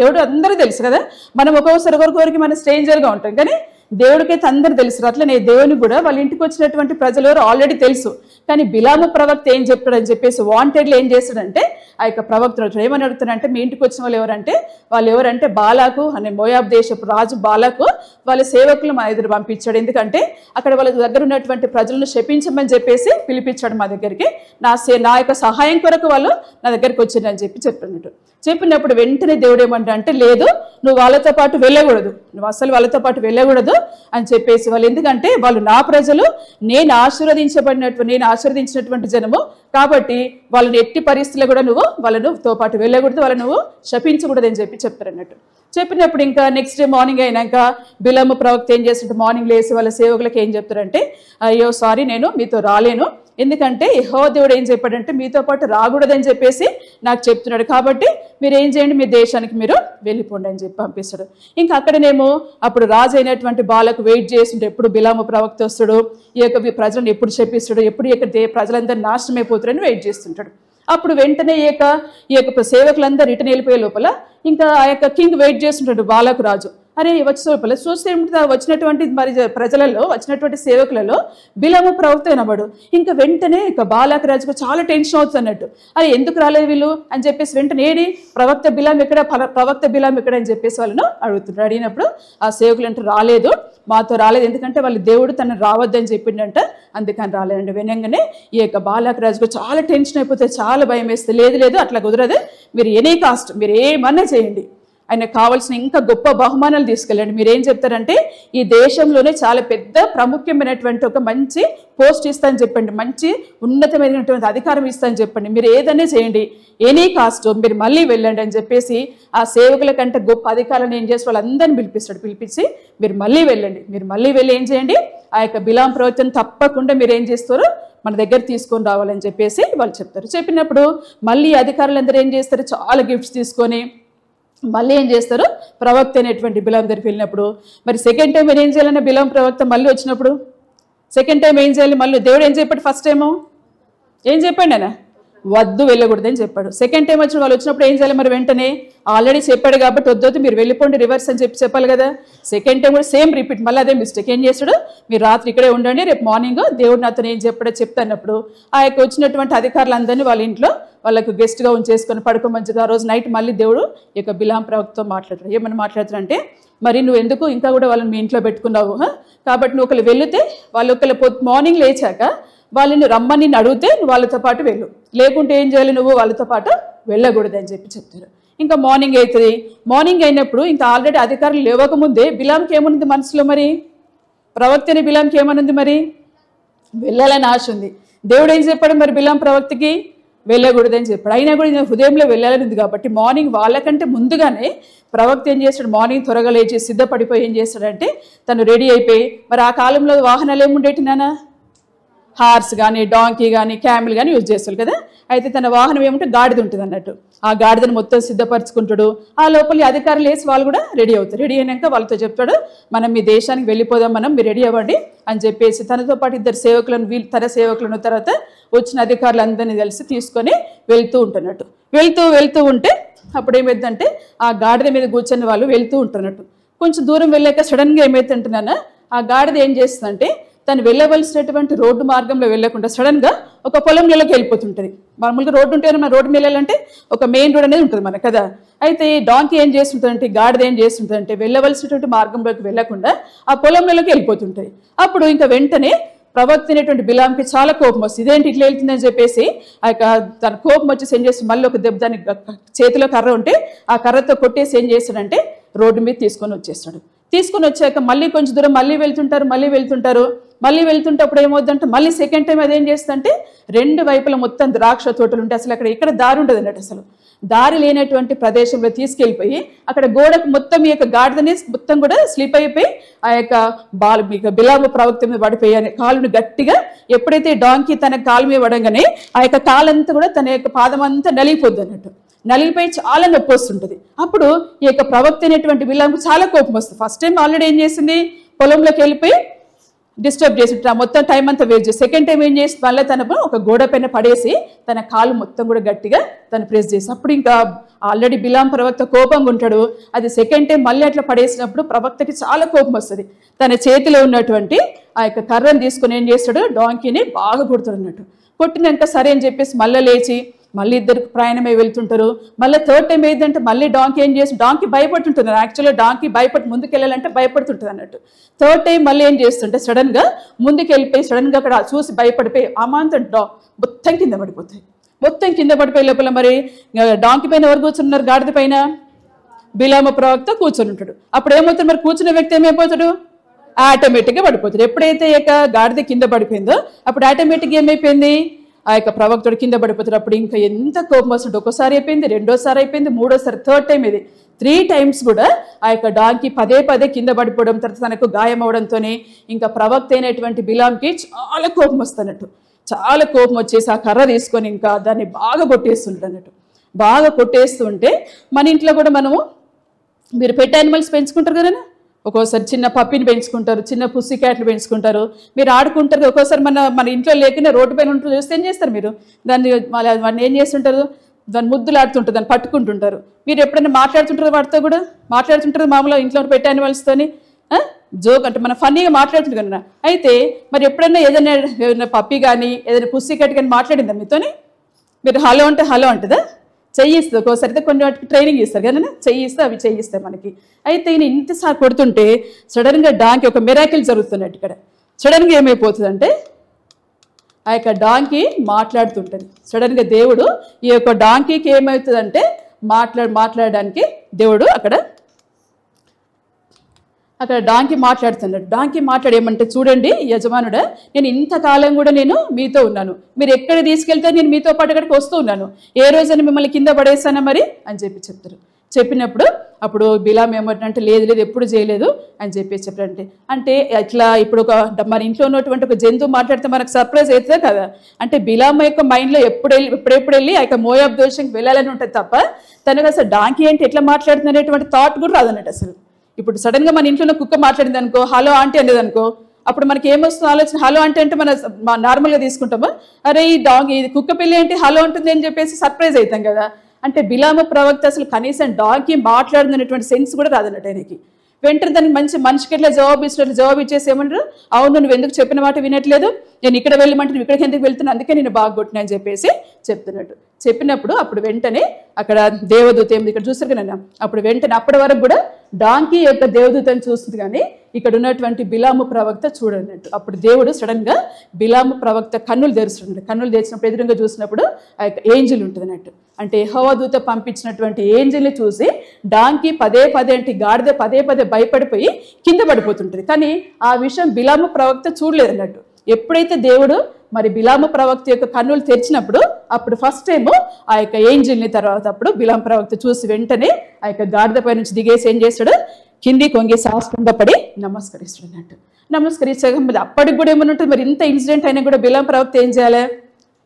దేవుడు అందరూ తెలుసు కదా. మనం ఒకరికి మన స్ట్రేంజర్గా ఉంటాం, కానీ దేవుడికైతే అందరూ తెలుసు. అట్లనే దేవునికి కూడా వాళ్ళ ఇంటికి వచ్చినటువంటి ప్రజలు ఎవరు ఆల్రెడీ తెలుసు. కానీ బిలాము ప్రవక్త ఏం చెప్తాడని చెప్పేసి వాంటెడ్లో ఏం చేస్తాడంటే ఆ యొక్క ప్రవక్త ఏమని అడుగుతాడంటే మీ ఇంటికి వచ్చిన వాళ్ళు ఎవరంటే బాలాకు అనే మోయాబ్ దేశపు రాజు బాలాకు వాళ్ళ సేవకులు మా ఎదురు పంపించాడు. ఎందుకంటే అక్కడ వాళ్ళ దగ్గర ఉన్నటువంటి ప్రజలను శపించమని చెప్పేసి పిలిపించాడు మా దగ్గరికి, నా యొక్క సహాయం కొరకు వాళ్ళు నా దగ్గరికి వచ్చిందని చెప్పినట్టు. చెప్పినప్పుడు వెంటనే దేవుడు ఏమంటా అంటే లేదు నువ్వు వాళ్ళతో పాటు వెళ్ళకూడదు, నువ్వు అసలు వాళ్ళతో పాటు వెళ్ళకూడదు అని చెప్పేసి వాళ్ళు, ఎందుకంటే వాళ్ళు నా ప్రజలు, నేను ఆశీర్వదించినటువంటి జనము, కాబట్టి వాళ్ళని ఎట్టి పరిస్థితుల్లో కూడా నువ్వు వాళ్ళతో పాటు వెళ్ళకూడదు, వాళ్ళను నువ్వు శపించకూడదు అని చెప్తారు అన్నట్టు. చెప్పినప్పుడు ఇంకా నెక్స్ట్ డే మార్నింగ్ అయినాక బిలాము ప్రవక్త ఏం చేస్తుంటే మార్నింగ్ లేసి వాళ్ళ సేవకులకు ఏం చెప్తారంటే, అయ్యో సారీ నేను మీతో రాలేను, ఎందుకంటే యెహోవా దేవుడు ఏం చెప్పాడంటే మీతో పాటు రాకూడదని చెప్పేసి నాకు చెప్తున్నాడు, కాబట్టి మీరు ఏం చేయండి, మీ దేశానికి మీరు వెళ్ళిపోండి అని చెప్పి పంపిస్తాడు. ఇంకా అక్కడనేమో అప్పుడు రాజు అయినటువంటి బాలకు వెయిట్ చేస్తుంటే ఎప్పుడు బిలాము ప్రవక్త వస్తాడు, ఈ యొక్క ప్రజలను ఎప్పుడు చెప్పిస్తాడు, ఎప్పుడు ఈ యొక్క ప్రజలందరూ నాశనం అయిపోతారని వెయిట్ చేస్తుంటాడు. అప్పుడు వెంటనే ఈ యొక్క సేవకులందరూ రిటర్న్ వెళ్ళిపోయే లోపల ఇంకా ఆ యొక్క కింగ్ వెయిట్ చేస్తుంటాడు బాలకు రాజు. అరే వచ్చే లోపల చూస్తే వచ్చినటువంటి మరి ప్రజలలో వచ్చినటువంటి సేవకులలో బిలాము ప్రవక్త వినబడు. ఇంకా వెంటనే ఇక బాలకు రాజుకు చాలా టెన్షన్ అవుతుంది అన్నట్టు, అరే ఎందుకు రాలేదు వీళ్ళు అని చెప్పేసి వెంటనే ఏడి ప్రవక్త బిలాం ఎక్కడ, ప్రవక్త బిలాం ఎక్కడ అని చెప్పేసి వాళ్ళను అడుగుతున్నారు. అడిగినప్పుడు ఆ సేవకులు అంటే రాలేదు, మాతో రాలేదు, ఎందుకంటే వాళ్ళ దేవుడు తనను రావద్దని చెప్పిండంట, అందుకని రాలేదండి. వినంగానే ఈ యొక్క బాలకు రాజుకు చాలా టెన్షన్ అయిపోతే, చాలా భయం వేస్తే, లేదు లేదు అట్లా కుదరదు, మీరు ఎనీ కాస్ట్ మీరు ఏమన్నా చేయండి, ఆయనకు కావాల్సిన ఇంకా గొప్ప బహుమానాలు తీసుకెళ్ళండి. మీరేం చెప్తారంటే ఈ దేశంలోనే చాలా పెద్ద ప్రాముఖ్యమైనటువంటి ఒక మంచి పోస్ట్ ఇస్తానని చెప్పండి, మంచి ఉన్నతమైనటువంటి అధికారం ఇస్తానని చెప్పండి, మీరు ఏదైనా చేయండి, ఎనీ కాస్ట్ మీరు మళ్ళీ వెళ్ళండి అని చెప్పేసి ఆ సేవకుల కంటే గొప్ప అధికారాన్ని ఏం చేసి వాళ్ళందరినీ పిలిపించి మీరు మళ్ళీ వెళ్ళండి, మీరు మళ్ళీ వెళ్ళి ఏం చేయండి, ఆ యొక్క బిలాం ప్రవక్తను తప్పకుండా మీరు ఏం చేస్తారో మన దగ్గర తీసుకొని రావాలని చెప్పేసి వాళ్ళు చెప్తారు. చెప్పినప్పుడు మళ్ళీ అధికారులందరూ ఏం చేస్తారు, చాలా గిఫ్ట్స్ తీసుకొని మళ్ళీ ఏం చేస్తారు, ప్రవక్త అనేటువంటి బిలాం దగ్గరికి వెళ్ళినప్పుడు మరి సెకండ్ టైం ఏం చేయాలన్నా బిలాం ప్రవక్త మళ్ళీ వచ్చినప్పుడు సెకండ్ టైం ఏం చేయాలి, మళ్ళీ దేవుడు ఏం చెప్పాడు, ఫస్ట్ టైము ఏం చెప్పండి ఆయన వద్దు వెళ్ళకూడదని చెప్పాడు. సెకండ్ టైం వచ్చిన వాళ్ళు వచ్చినప్పుడు ఏం చేయాలి, మరి వెంటనే ఆల్రెడీ చెప్పాడు కాబట్టి వద్దొద్దు మీరు వెళ్ళిపోండి రివర్స్ అని చెప్పాలి కదా. సెకండ్ టైం కూడా సేమ్ రిపీట్, మళ్ళీ అదే మిస్టేక్. ఏం చేస్తాడు, మీరు రాత్రి ఇక్కడే ఉండండి, రేపు మార్నింగ్ దేవుడు నాతో ఏం చెప్పాడో చెప్తాన్నప్పుడు ఆ యొక్క వచ్చినటువంటి అధికారులందరినీ వాళ్ళ ఇంట్లో వాళ్ళకు గెస్ట్గా ఉంచేసుకొని పడుకోమంచిగా ఆ రోజు నైట్ మళ్ళీ దేవుడు ఈ యొక్క బిలాం ప్రవక్తతో మాట్లాడతాడు. ఏమని మాట్లాడుతాడంటే, మరి నువ్వు ఎందుకు ఇంకా కూడా వాళ్ళని మీ ఇంట్లో పెట్టుకున్నావు, కాబట్టి నువ్వు ఒకళ్ళు వెళితే వాళ్ళు ఒకళ్ళు మార్నింగ్ లేచాక వాళ్ళని రమ్మని అడిగితే నువ్వు వాళ్ళతో పాటు వెళ్ళు, లేకుంటే ఏం చేయాలి, నువ్వు వాళ్ళతో పాటు వెళ్ళకూడదని చెప్తారు. ఇంకా మార్నింగ్ అవుతుంది. మార్నింగ్ అయినప్పుడు ఇంకా ఆల్రెడీ అధికారులు లేవకముందే బిలాంకి ఏమనుంది మనసులో, మరి ప్రవక్తని బిలాంకి ఏమనుంది, మరి వెళ్ళాలని ఆశ ఉంది. దేవుడు ఏం చెప్పాడు, మరి బిలాం ప్రవక్తకి వెళ్ళకూడదని చెప్పాడు. అయినా కూడా నేను హృదయంలో వెళ్ళాలని ఉంది కాబట్టి మార్నింగ్ వాళ్ళకంటే ముందుగానే ప్రవక్త ఏం చేస్తాడు, మార్నింగ్ త్వరగా లేచి సిద్ధపడిపోయి ఏం చేస్తాడంటే తను రెడీ అయిపోయి, మరి ఆ కాలంలో వాహనాలు ఏముండేటి నాన్న, హార్స్ కానీ డాంకీ కానీ క్యామిల్ కానీ యూజ్ చేస్తారు కదా. అయితే తన వాహనం ఏమంటే గాడిద ఉంటుంది అన్నట్టు, ఆ గాడిదను మొత్తం సిద్ధపరచుకుంటాడు. ఆ లోపల అధికారులు వేసి వాళ్ళు కూడా రెడీ అవుతారు. రెడీ అయినాక వాళ్ళతో చెప్తాడు, మనం మీ దేశానికి వెళ్ళిపోదాం, మీరు రెడీ అవ్వండి అని చెప్పేసి తనతో పాటు ఇద్దరు సేవకులను తన సేవకులను తర్వాత వచ్చిన అధికారులు అందరినీ కలిసి తీసుకొని వెళ్తూ ఉంటున్నట్టు. వెళ్తూ ఉంటే అప్పుడు ఏమైందంటే ఆ గాడిద మీద కూర్చొని వాళ్ళు వెళ్తూ ఉంటున్నట్టు. కొంచెం దూరం వెళ్ళాక సడన్గా ఏమైతుంటున్నానా, ఆ గాడిద ఏం చేస్తుందంటే తను వెళ్ళవలసినటువంటి రోడ్డు మార్గంలో వెళ్ళకుండా సడన్గా ఒక పొలంలోకి వెళ్ళిపోతుంటుంది. మామూలుగా రోడ్డు ఉంటే మన రోడ్డు మీద వెళ్ళాలంటే ఒక మెయిన్ రోడ్ అనేది ఉంటుంది మనకు కదా. అయితే ఈ డాంకీ ఏం చేస్తుంటుందంటే, గాడిద ఏం చేస్తుంటుందంటే వెళ్ళవలసినటువంటి మార్గంలోకి వెళ్ళకుండా ఆ పొలంలోకి వెళ్ళిపోతుంటుంది. అప్పుడు ఇంకా వెంటనే ప్రవక్త అనేటువంటి బిలాంకి చాలా కోపం వస్తుంది, ఇదేంటి ఇట్లా వెళ్తుందని చెప్పేసి ఆ యొక్క తన కోపం వచ్చేసి ఏం చేస్తుంది, మళ్ళీ ఒక దెబ్బ దాని చేతిలో కర్ర ఉంటే ఆ కర్రతో కొట్టేసి ఏం చేస్తాడంటే రోడ్డు మీద తీసుకొని వచ్చాక మళ్ళీ కొంచెం దూరం మళ్ళీ వెళ్తుంటప్పుడు ఏమవుతుందంటే మళ్ళీ సెకండ్ టైం అదేం చేస్తుందంటే రెండు వైపుల మొత్తం ద్రాక్ష తోటలు ఉంటాయి, అసలు అక్కడ ఇక్కడ దారి ఉండదు అన్నట్టు, అసలు దారి లేనటువంటి ప్రదేశంలో తీసుకెళ్ళిపోయి అక్కడ గోడకు మొత్తం ఈ యొక్క గాడిదని మొత్తం కూడా స్లిప్ అయిపోయి ఆ యొక్క బిలాము ప్రవక్త మీద పడిపోయి కాలుని గట్టిగా ఎప్పుడైతే డాంకీ తన కాలు మీద పడంగానే ఆ యొక్క కాలంతా కూడా తన యొక్క పాదం అంతా నలిగిపోద్ది అన్నట్టు, నలిగిపోయి చాలా నొప్పి వస్తుంటుంది. అప్పుడు ఈ యొక్క ప్రవక్త అనేటువంటి బిలాంకు చాలా కోపం వస్తుంది. ఫస్ట్ టైం ఆల్రెడీ ఏం చేసింది, పొలంలోకి వెళ్ళిపోయి డిస్టర్బ్ చేసి మొత్తం టైం అంతా వేస్ట్ చేసి సెకండ్ టైం ఏం చేసి మళ్ళీ తనకు ఒక గోడ పైన పడేసి తన కాలు మొత్తం కూడా గట్టిగా తను ప్రెస్ చేసి అప్పుడు ఇంకా ఆల్రెడీ బిలాం ప్రవక్త కోపంగా ఉంటాడు. అది సెకండ్ టైం మళ్ళీ అట్లా పడేసినప్పుడు ప్రవక్తకి చాలా కోపం వస్తుంది. తన చేతిలో ఉన్నటువంటి ఆ యొక్క కర్రను తీసుకుని ఏం చేస్తాడు, డాంకీని బాగా కొడుతాడు అన్నట్టు. కొట్టినాక సరే అని చెప్పేసి మళ్ళీ లేచి మళ్ళీ ఇద్దరికి ప్రయాణమై వెళ్తుంటారు. మళ్ళీ థర్డ్ టైం ఏంటంటే మళ్ళీ డాంకీ ఏం చేసి డాంకీ భయపడుతుంటుంది, యాక్చువల్గా డాంకీ భయపడి ముందుకు వెళ్ళాలంటే భయపడుతుంటుంది అన్నట్టు. థర్డ్ టైం మళ్ళీ ఏం చేస్తుంటే సడన్గా ముందుకు వెళ్ళిపోయి సడన్గా అక్కడ చూసి భయపడిపోయి అమాంతం మొత్తం కింద పడిపోయి లోపల మరి డాంకీ పైన ఎవరు కూర్చున్నారు, గాడిద పైన బిలాము ప్రవక్త కూర్చొని ఉంటాడు. అప్పుడు ఏమవుతుంది, మరి కూర్చున్న వ్యక్తి ఏమైపోతాడు, ఆటోమేటిక్గా పడిపోతాడు. ఎప్పుడైతే గాడిద కింద పడిపోయిందో అప్పుడు ఆటోమేటిక్గా ఏమైపోయింది, ఆ యొక్క ప్రవక్తుడు కింద పడిపోతున్నప్పుడు ఇంకా ఎంత కోపం వస్తుంటే ఒకసారి అయిపోయింది, రెండోసారి అయిపోయింది, మూడోసారి, థర్డ్ టైం ఇది 3 times కూడా ఆ యొక్క డాంకీ పదే పదే కింద పడిపోవడం, తర్వాత తనకు గాయం అవడంతోనే ఇంకా ప్రవక్త అయినటువంటి బిలాంకి చాలా కోపం వస్తున్నట్టు, చాలా కోపం వచ్చేసి ఆ కర్ర తీసుకొని ఇంకా దాన్ని బాగా కొట్టేస్తుంటాడు అన్నట్టు. బాగా కొట్టేస్తుంటే మన ఇంట్లో కూడా మనము మీరు పెట్ యానిమల్స్ పెంచుకుంటారు కదా, ఒక్కోసారి చిన్న పప్పిని పెంచుకుంటారు, చిన్న పుస్సి క్యాట్లు పెంచుకుంటారు, మీరు ఆడుకుంటారు. ఒక్కోసారి మన ఇంట్లో లేకుండా రోడ్డు పైన ఉంటుంది చూస్తే ఏం చేస్తారు మీరు, వాడిని ఏం చేస్తుంటారు, దాన్ని ముద్దులాడుతుంటారు, దాన్ని పట్టుకుంటుంటారు. మీరు ఎప్పుడైనా మాట్లాడుతుంటారు వాటితో కూడా మాట్లాడుతుంటారు మామూలుగా ఇంట్లో పెట్ యానిమల్స్తోని జోక్ అంటే మనం ఫన్నీగా మాట్లాడుతుంటారు కదా. అయితే మరి ఎప్పుడైనా ఏదైనా పప్పి కానీ ఏదైనా పుస్సి క్యాట్ కానీ మాట్లాడిందా మీతోని? మీరు హలో అంటే హలో అంటుందా? చెయ్యిస్తుంది. ఒక్కోసారి అయితే కొన్ని వాటికి ట్రైనింగ్ ఇస్తారు కదా, చెయ్యిస్తే అవి చెయ్యిస్తాయి మనకి. అయితే ఈయన ఇంతసారి కొడుతుంటే సడన్గా డాంకీ ఒక మిరాకిల్ జరుగుతున్నట్టు ఇక్కడ. సడన్గా ఏమైపోతుందంటే ఆ యొక్క డాంకీ మాట్లాడుతుంటుంది. సడన్గా దేవుడు ఈ యొక్క డాంకీకి ఏమవుతుందంటే మాట్లాడడానికి దేవుడు అక్కడ డాంకీ మాట్లాడుతున్నాడు. డాంకీ మాట్లాడేమంటే, చూడండి యజమానుడా, నేను ఇంతకాలం కూడా నేను మీతో ఉన్నాను, మీరు ఎక్కడ తీసుకెళ్తే నేను మీతో పాటు అక్కడికి వస్తూ ఉన్నాను, ఏ రోజైనా మిమ్మల్ని కింద పడేసానా మరి అని చెప్తారు. చెప్పినప్పుడు అప్పుడు బిలాం ఏమంటే, లేదు ఎప్పుడు చేయలేదు అని చెప్పారంటే, అంటే ఇట్లా ఇప్పుడు మన ఇంట్లో ఉన్నటువంటి ఒక జంతువు మాట్లాడితే మనకు సర్ప్రైజ్ అవుతుందా కదా. అంటే బిలాం యొక్క మైండ్లో ఎప్పుడెప్పుడు వెళ్ళి ఆ యొక్క మోయాబ్ దేశానికి వెళ్ళాలని ఉంటుంది తప్ప తనకు అసలు డాంకీ అంటే ఎట్లా మాట్లాడుతుంది అనేటువంటి థాట్ కూడా రాదన్నట్టు అసలు. ఇప్పుడు సడన్గా మన ఇంట్లో కుక్క మాట్లాడింది అనుకో, హలో ఆంటీ అనేది అనుకో, అప్పుడు మనకి ఏమొస్తుంది ఆలోచన, హలో ఆంటీ అంటే మన నార్మల్గా తీసుకుంటామా, అరే ఇది కుక్క పిల్లి ఏంటి హలో ఉంటుంది అని చెప్పేసి సర్ప్రైజ్ అవుతాం కదా. అంటే బిలాము ప్రవక్త అసలు కనీసం డాంకీ మాట్లాడుతున్నటువంటి సెన్స్ కూడా రాదన్నట్టు ఆయనకి. వెంటనే దానికి మనిషికి ఎట్లా జవాబు ఇచ్చేసి ఏమంటారు, అవును నువ్వు ఎందుకు చెప్పిన మాట వినట్లేదు, నేను ఇక్కడ వెళ్ళమంటే నువ్వు ఇక్కడికి ఎందుకు వెళ్తున్నా, అందుకే నేను బాగా కొట్టినా అని చెప్పేసి చెప్తున్నట్టు. చెప్పినప్పుడు అప్పుడు వెంటనే అక్కడ దేవదూత ఏమి ఇక్కడ చూస్తారు కదా, అప్పుడు వెంటనే అప్పటి వరకు కూడా డాంకీ యొక్క దేవదూతని చూస్తుంది కానీ ఇక్కడ ఉన్నటువంటి బిలాము ప్రవక్త చూడనట్టు. అప్పుడు దేవుడు సడన్గా బిలాము ప్రవక్త కన్నులు తెరుస్తున్నాడు. కన్నులు తెరిచినప్పుడు ఎదురుగా చూసినప్పుడు ఆ యొక్క ఏంజిల్ ఉంటుంది అన్నట్టు. అంటే యెహోవా దూత పంపించినటువంటి ఏంజిల్ని చూసి డాంకీ పదే అంటే గాడిద పదే భయపడిపోయి కింద పడిపోతుంటుంది. కానీ ఆ విషయం బిలాము ప్రవక్త చూడలేదు అన్నట్టు. ఎప్పుడైతే దేవుడు మరి బిలాము ప్రవక్త యొక్క కన్నులు తెరిచినప్పుడు అప్పుడు ఫస్ట్ టైము ఆ యొక్క ఏంజిల్ని తర్వాత అప్పుడు బిలాము ప్రవక్త చూసి వెంటనే ఆ యొక్క గాడిద పై నుంచి దిగేసి ఏం చేస్తాడు, కింది కొంగి సాష్టాంగ పడి నమస్కరిస్తాడు అన్నట్టు. నమస్కరించక అప్పటికి కూడా ఏమన్నట్టు, మరి ఇంత ఇన్సిడెంట్ అయినా కూడా బిలాము ప్రవక్త ఏం చేయాలి,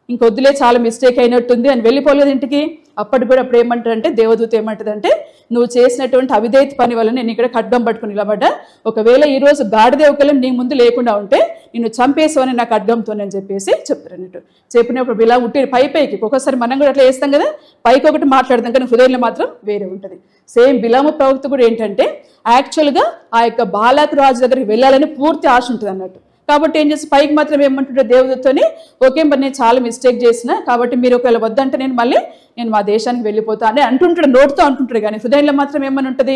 ఇంకొద్దులే చాలా మిస్టేక్ అయినట్టుంది అని వెళ్ళిపోలేదు ఇంటికి. అప్పటికి కూడా అప్పుడు ఏమంటారంటే దేవదూత ఏమంటుందంటే, నువ్వు చేసినటువంటి అవిధేయత పని వల్ల నేను ఇక్కడ ఖడ్గం పట్టుకుని నిలబడ్డా, ఒకవేళ ఈరోజు గాడిద ఒకవేళ నీ ముందు లేకుండా ఉంటే నిన్ను చంపేసావని నాకు ఖడ్గంతోనని చెప్పేసి చెప్తారన్నట్టు. చెప్పినప్పుడు ఇలా ఉంటే పైకి ఒక్కొక్కసారి మనం కూడా అట్లా చేస్తాం కదా, పైకి ఒకటి మాట్లాడతాం కానీ హృదయంలో మాత్రం వేరే ఉంటుంది. సేమ్ బిలాము ప్రవక్త కూడా ఏంటంటే యాక్చువల్గా ఆ యొక్క బాలాకు రాజు దగ్గరికి వెళ్ళాలని పూర్తి ఆశ ఉంటుంది అన్నట్టు. కాబట్టి ఏం చేసి పైకి మాత్రం ఏమంటుంటే దేవదూతని, ఓకే మరి నేను చాలా మిస్టేక్ చేసిన, కాబట్టి మీరు ఒకవేళ వద్దంటే నేను మా దేశానికి వెళ్ళిపోతా అని అంటుంటాడు, నోటితో అంటుంటాడు కానీ హృదయంలో మాత్రం ఏమని ఉంటుంది,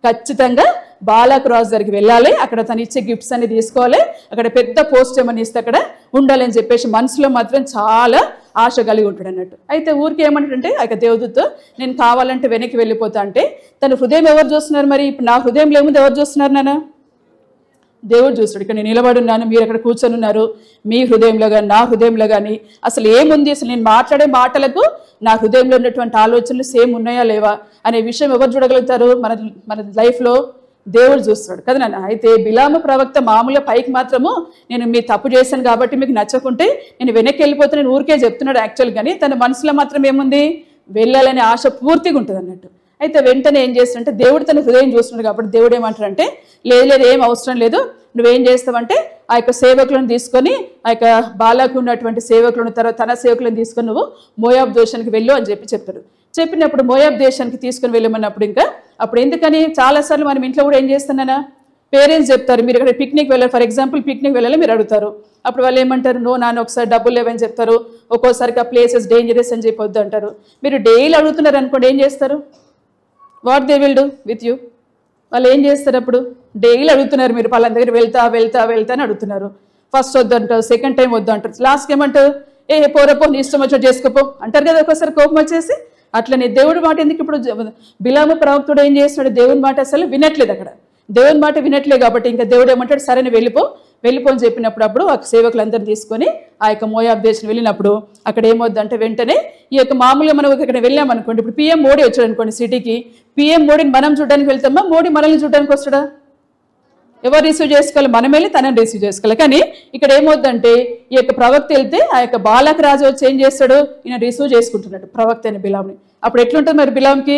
ఖచ్చితంగా బాలాకు రాజు దగ్గరికి వెళ్ళాలి, అక్కడ తను ఇచ్చే గిఫ్ట్స్ అన్ని తీసుకోవాలి, అక్కడ పెద్ద పోస్ట్ ఏమని ఇస్తే అక్కడ ఉండాలని చెప్పేసి మనసులో మాత్రం చాలా ఆశ కలిగి ఉంటాడు అన్నట్టు. అయితే ఊరికి ఏమంటుంటే ఆ యొక్క దేవదూత, నేను కావాలంటే వెనక్కి వెళ్ళిపోతా అంటే తన హృదయం ఎవరు చూస్తున్నారు, మరి ఇప్పుడు నా హృదయంలో ఏముంది ఎవరు చూస్తున్నారు నాన్న, దేవుడు చూస్తాడు. ఇక్కడ నేను నిలబడి ఉన్నాను, మీరు అక్కడ కూర్చొని ఉన్నారు, మీ హృదయంలో కానీ నా హృదయంలో కానీ అసలు ఏముంది, అసలు నేను మాట్లాడే మాటలకు నా హృదయంలో ఉన్నటువంటి ఆలోచనలు సేమ్ ఉన్నాయా లేవా అనే విషయం ఎవరు చూడగలుగుతారు, మన లైఫ్లో దేవుడు చూస్తాడు కదా నాన్న. అయితే బిలాము ప్రవక్త మామూలుగా పైకి మాత్రము నేను మీ తప్పు చేశాను కాబట్టి మీకు నచ్చకుంటే నేను వెనక్కి వెళ్ళిపోతే నేను ఊరికే చెప్తున్నాడు యాక్చువల్ కానీ తన మనసులో మాత్రం ఏముంది, వెళ్ళాలనే ఆశ పూర్తిగా ఉంటుంది అన్నట్టు. అయితే వెంటనే ఏం చేస్తాడంటే దేవుడు తన హృదయం చూస్తున్నాడు కాబట్టి దేవుడు ఏమంటాడంటే, లేదు ఏం అవసరం లేదు, నువ్వేం చేస్తావంటే ఆ యొక్క సేవకులను తీసుకొని ఆ యొక్క బాలాకు ఉన్నటువంటి సేవకులను తర్వాత తన సేవకులను తీసుకొని నువ్వు మోయాబ్ దేశానికి వెళ్ళు అని చెప్తాడు. చెప్పినప్పుడు మోయాబ్ దేశానికి తీసుకొని వెళ్ళమన్నప్పుడు ఇంకా అప్పుడు ఎందుకని చాలాసార్లు మనం ఇంట్లో కూడా ఏం చేస్తున్నానా, పేరెంట్స్ చెప్తారు మీరు ఇక్కడ పిక్నిక్ వెళ్ళాలి, ఫర్ ఎగ్జాంపుల్ పిక్నిక్ వెళ్ళాలి మీరు అడుగుతారు, అప్పుడు వాళ్ళు ఏమంటారు, నో నాన్న ఒకసారి డబ్బులు లేవని చెప్తారు, ఒక్కోసారికి ఆ ప్లేసెస్ డేంజరస్ అని చెప్పొద్దు అంటారు. మీరు డైలీ అడుగుతున్నారు అనుకోండి, ఏం చేస్తారు, what they will do with you, వాళ్ళు ఏం చేస్తారు, అప్పుడు డైలీ అడుగుతున్నారు మీరు వాళ్ళ దగ్గర వెళ్తా అని అడుగుతున్నారు, ఫస్ట్ వద్దు అంటారు, సెకండ్ టైం వద్దు అంటారు, లాస్ట్కి ఏమంటారు, పోరపో నీ ఇష్టం వచ్చి చేసుకోపో అంటారు కదా ఒక్కోసారి కోపం వచ్చేసి. అట్లనే దేవుడి మాట ఎందుకు, ఇప్పుడు బిలాము ప్రవక్తుడు ఏం చేస్తున్నాడు, దేవుని మాట అసలు వినట్లేదు, అక్కడ దేవుని మాట వినట్లేదు కాబట్టి ఇంకా దేవుడు ఏమంటాడు, సరే వెళ్ళిపో, వెళ్ళిపోని చెప్పినప్పుడు అప్పుడు ఆ సేవకులందరినీ తీసుకొని ఆ యొక్క మోయాబ్ దేశం వెళ్ళినప్పుడు అక్కడ ఏమవుద్దంటే వెంటనే ఈ యొక్క మామూలుగా మనం ఇక్కడ వెళ్ళామనుకోండి, ఇప్పుడు పిఎం మోడీ వచ్చాడు అనుకోండి సిటీకి, పిఎం మోడీని మనం చూడడానికి వెళ్తామా, మోడీ మనల్ని చూడడానికి వస్తాడా? ఎవరు రిసీవ్ చేసుకోవాలి? మనం వెళ్ళి తనని రిసీవ్ చేసుకోవాలి. కానీ ఇక్కడ ఏమవుద్దంటే ఈ యొక్క ప్రవక్త వెళ్తే ఆ యొక్క బాలక రాజు వచ్చి ఏం చేస్తాడు, ఈయన రిసీవ్ చేసుకుంటున్నాడు ప్రవక్త అయిన బిలాంని. అప్పుడు ఎట్లుంటుంది మరి బిలాంకి?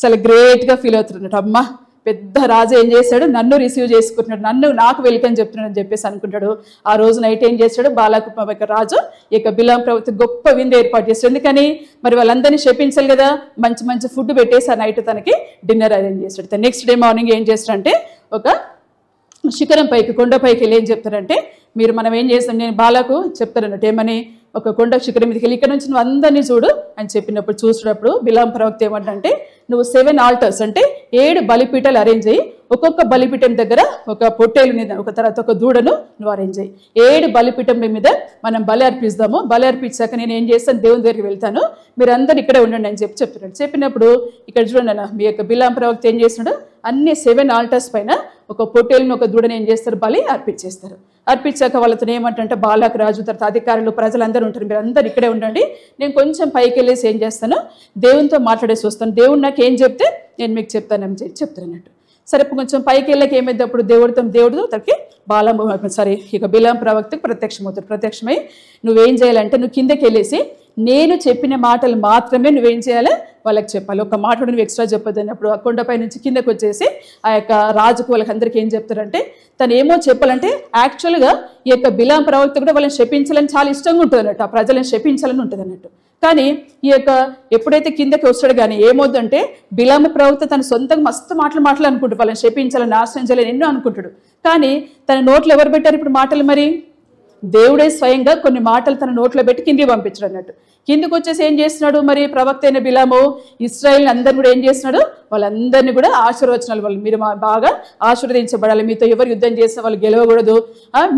చాలా గ్రేట్గా ఫీల్ అవుతున్నాడు. అమ్మ పెద్ద రాజు ఏం చేశాడు, నన్ను రిసీవ్ చేసుకుంటున్నాడు, నాకు వెల్కమ్ చెప్తున్నాడు అని చెప్పేసి అనుకుంటాడు. ఆ రోజు నైట్ ఏం చేశాడు, బాలక రాజు ఈ యొక్క బిలాం ప్రవక్త గొప్ప విందు ఏర్పాటు చేస్తాడు. ఎందుకని మరి వాళ్ళందరినీ శపించాలి కదా, మంచి మంచి ఫుడ్ పెట్టేసి ఆ నైట్ తనకి డిన్నర్ అరేంజ్ చేస్తాడు. నెక్స్ట్ డే మార్నింగ్ ఏం చేస్తాడంటే ఒక శిఖరం పైకి కొండపైకి వెళ్ళి ఏం చెప్తారంటే, మనం ఏం చేస్తాం, నేను బాలకు చెప్తారన్నట్టు ఏమని, ఒక కొండ శిఖరం మీదకి వెళ్ళి ఇక్కడ నుంచి నువ్వు అందరినీ చూడు అని చెప్పినప్పుడు చూసినప్పుడు బిలాం ప్రవక్త ఏమంటే, నువ్వు 7 ఆల్టర్స్ అంటే 7 బలిపీఠాలు అరేంజ్ అయ్యి ఒక్కొక్క బలిపీఠం దగ్గర ఒక పొట్టేలు ఒక తర్వాత ఒక దూడను నువ్వు అరేంజ్ అయ్యి 7 బలిపీఠం మీద మనం బలి అర్పిస్తాము. బలి అర్పించాక నేను ఏం చేస్తాను, దేవుని దగ్గరికి వెళ్తాను, మీరు అందరు ఇక్కడే ఉండండి అని చెప్తున్నాడు. చెప్పినప్పుడు ఇక్కడ చూడండి అన్న, మీ యొక్క బిలాం ప్రవక్త ఏం చేస్తున్నాడు, అన్ని 7 ఆల్టర్స్ పైన ఒక పొట్టేలును ఒక దూడని ఏం చేస్తారు, బలి అర్పించేస్తారు. అర్పించాక వాళ్ళతో ఏమంటే, బాలక రాజు తర్వాత అధికారులు ప్రజలందరూ ఉంటారు, మీరు అందరు ఇక్కడే ఉండండి, నేను కొంచెం పైకి వెళ్ళేసి ఏం చేస్తాను, దేవునితో మాట్లాడేసి వస్తాను, దేవుడు నాకు ఏం చెప్తే నేను మీకు చెప్తానని చెప్తానన్నట్టు. సరే కొంచెం పైకి వెళ్ళకి ఏమైంది, అప్పుడు దేవుడు తనకి ఇక బిలాం ప్రవక్తకు ప్రత్యక్షమై నువ్వేం చేయాలంటే, నువ్వు కిందకి వెళ్ళేసి నేను చెప్పిన మాటలు మాత్రమే నువ్వేం చేయాలి, వాళ్ళకి చెప్పాలి, ఒక మాట నువ్వు ఎక్స్ట్రా చెప్పొద్దు అన్నప్పుడు ఆ కొండపై నుంచి కిందకు వచ్చేసి ఆ యొక్క రాజుకు వాళ్ళకి అందరికీ ఏం చెప్తారంటే, తను ఏమో చెప్పాలంటే యాక్చువల్గా ఈ యొక్క బిలాం ప్రవక్త కూడా వాళ్ళని శపించాలని చాలా ఇష్టంగా ఉంటుంది అన్నట్టు, ఆ ప్రజలను శపించాలని ఉంటుంది అన్నట్టు. కానీ ఈ యొక్క ఎప్పుడైతే కిందకి వస్తాడు కానీ ఏమవుతుందంటే, బిలాము ప్రవక్త తన సొంతంగా మస్తు మాటలు అనుకుంటాడు, వాళ్ళని శపించాలని నాశనం చేయాలని ఎన్నో అనుకుంటాడు. కానీ తన నోట్లో ఎవరు పెట్టారు ఇప్పుడు మాటలు? మరి దేవుడే స్వయంగా కొన్ని మాటలు తన నోట్లో పెట్టి కిందికి పంపించాడు అన్నట్టు. కిందికి వచ్చేసి ఏం చేస్తున్నాడు మరి ప్రవక్త అయిన బిలాము, ఇశ్రాయేల్ అందరిని కూడా ఏం చేస్తున్నాడు, వాళ్ళందరినీ కూడా ఆశీర్వచనాలు, వాళ్ళు మీరు బాగా ఆశీర్వదించబడాలి, మీతో ఎవరు యుద్ధం చేసిన వాళ్ళు గెలవకూడదు,